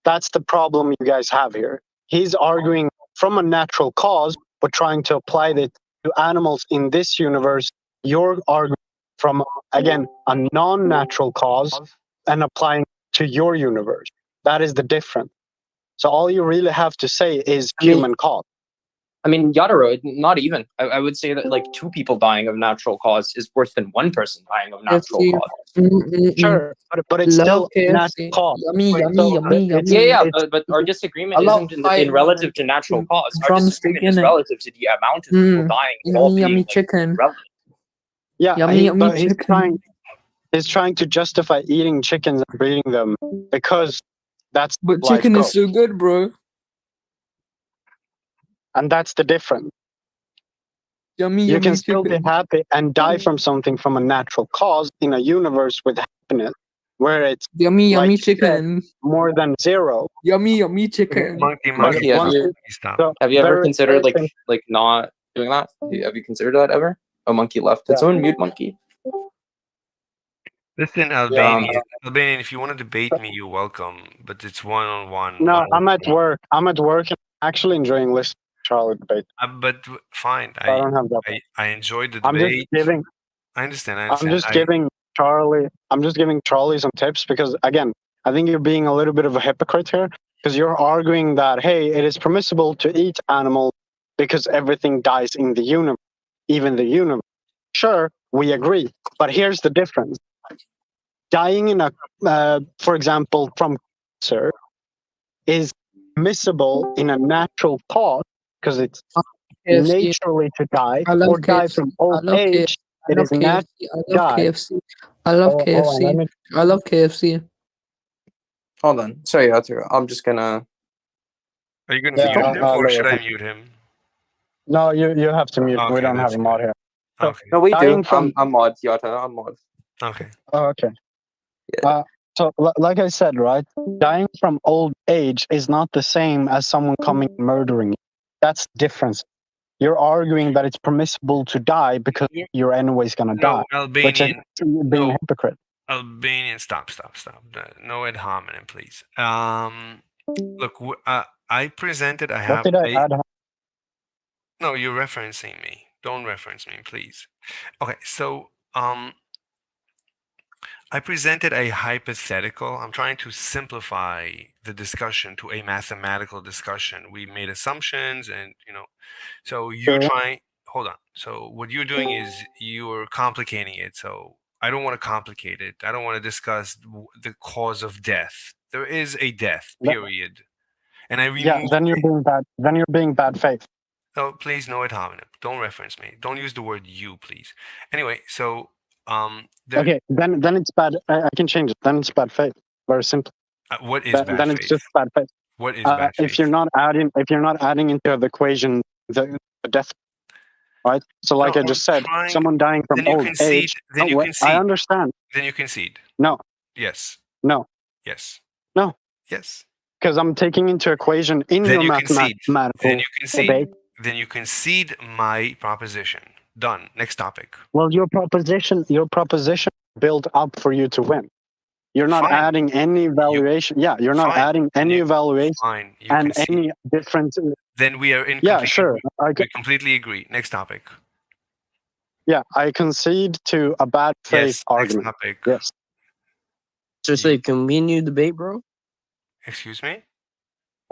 That's the problem you guys have here. He's arguing from a natural cause, but trying to apply it to animals in this universe. You're arguing from, again, a non-natural cause and applying to your universe. That is the difference. So all you really have to say is human cause. I mean, Yadara, not even. I would say that like 2 people dying of natural cause is worse than 1 person dying of natural KFC. cause. Sure, but it's Love still KFC. natural cause. Yummy, So yummy, yummy, it's- yummy. Yeah, it's- but our disagreement I love isn't in fried relative to natural cause. Our drumstick disagreement is in it. relative to the amount of people dying. Of all Yummy, being, yummy like, chicken. relative. Yeah, Yummy, yummy but chicken. he's trying to justify eating chickens and breeding them because that's But life chicken goes. is so good, bro. And that's the difference. Yummy, You yummy can still chicken. be happy and die from something from a natural cause in a universe with happiness, where it's Yummy, like yummy you said, chicken. more than 0. Yummy, yummy chicken. Monkey, have you ever very considered simple. like not doing that? Have you considered that ever? Oh, Monkey left. Did Yeah. someone mute Monkey? Listen, Albanian, if you want to debate me, you're welcome. But it's one-on-one. No, I'm at work. I'm at work and I'm actually enjoying listening to Charlie debate. Fine. I don't have that. I enjoyed the I'm debate. just giving. I understand. I'm just giving Charlie. I'm just giving Charlie some tips because again, I think you're being a little bit of a hypocrite here because you're arguing that hey, it is permissible to eat animals because everything dies in the universe, even the universe. Sure, we agree, but here's the difference: dying in for example, from cancer is permissible in a natural cause because it's KFC. naturally to die I love or die KFC. from old age. It is natural I to love die. KFC. I love Hold on, let KFC. me- I love KFC. Hold on. Sorry, Arthur. I'm just gonna. Are you going Yeah, to mute him or lower should I him. mute him? No, you have to mute. We Okay, don't have that's a mod good. here. So, Okay. No, we do. dying from. I'm mod, Yata. I'm mod. Okay. Oh, okay. Yeah. So, like I said, right, dying from old age is not the same as someone coming and murdering you. That's the difference. You're arguing that it's permissible to die because you're anyways gonna die, No, which is Albanian. being a hypocrite. Albanian, stop. No ad hominem, please. Look, I presented. I What have did I add? No, you're referencing me. Don't reference me, please. Okay, so I presented a hypothetical. I'm trying to simplify the discussion to a mathematical discussion. We made assumptions, and so you're trying. Hold on. So what you're doing is you're complicating it. So I don't want to complicate it. I don't want to discuss the cause of death. There is a death, period. And I Yeah, remove. then you're being bad. Then you're being bad faith. Oh, please, no ad hominem. Don't reference me. Don't use the word you, please. Anyway, so Okay, then it's bad. I can change it. Then it's bad faith. Very simple. What is bad Then it's faith? just bad faith. What is bad faith? If you're not adding into the equation the death, right? So like No, I just said, trying- someone dying from Then you old concede. age. Then you I concede. understand. Then you concede. No, Yes. no, Yes. no. Yes. Because I'm taking into equation in Then your you concede. mathematical Then you concede. debate. Then you concede my proposition. Done. Next topic. Well, your proposition built up for you to win. You're not Fine. adding any evaluation. You're not Fine. adding any evaluation Fine. You and concede. any difference. Then we are in. Yeah, sure. We completely agree. Next topic. Yeah, I concede to a bad faith Yes. argument. Next topic. Yes. Just like continue debate, bro. Excuse me.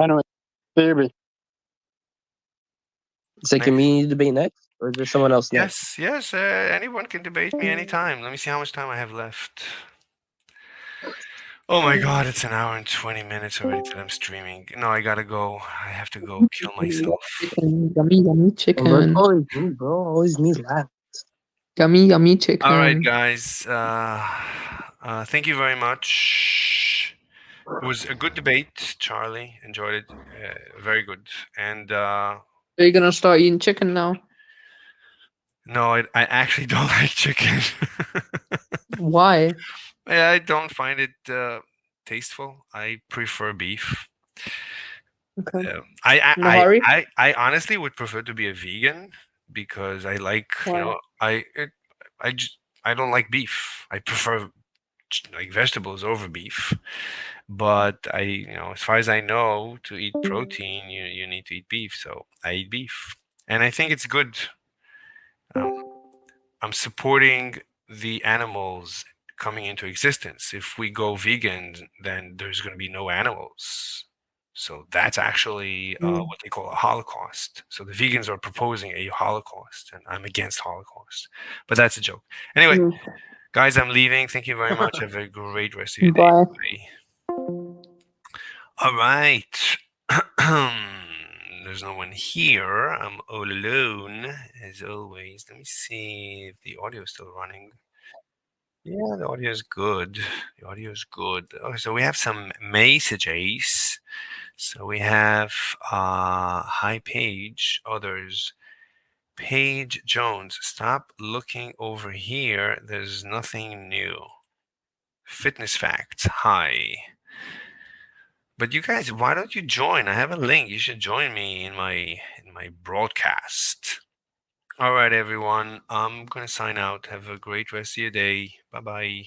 Anyway, theory. Say, can we debate next, or is there someone else next? Yes. Anyone can debate me anytime. Let me see how much time I have left. Oh my god, it's an hour and 20 minutes already that I'm streaming. No, I gotta go. I have to go kill myself. Chicken. Yummy chicken. Bro, it's always me, bro. Always me last. Yummy chicken. All right, guys. Thank you very much. It was a good debate, Charlie. Enjoyed it. Very good. And Are you gonna start eating chicken now? no, I actually don't like chicken. Why? I don't find it tasteful. I prefer beef. Okay. I, hurry? I honestly would prefer to be a vegan because I like Why? I don't like beef. I prefer like vegetables over beef. But as far as I know, to eat protein, you need to eat beef. So I eat beef, and I think it's good. I'm supporting the animals coming into existence. If we go vegan, then there's going to be no animals. So that's actually what they call a holocaust. So the vegans are proposing a holocaust, and I'm against holocaust. But that's a joke. Anyway, guys, I'm leaving. Thank you very much. Have a great rest of your day. Bye. All right. There's no one here. I'm all alone, as always. Let me see if the audio is still running. Yeah, the audio is good. The audio is good. Okay, so we have some messages. So we have hi Paige, others. Paige Jones, stop looking over here. There's nothing new. Fitness facts, hi. But you guys, why don't you join? I have a link. You should join me in my broadcast. All right, everyone. I'm gonna sign out. Have a great rest of your day. Bye bye.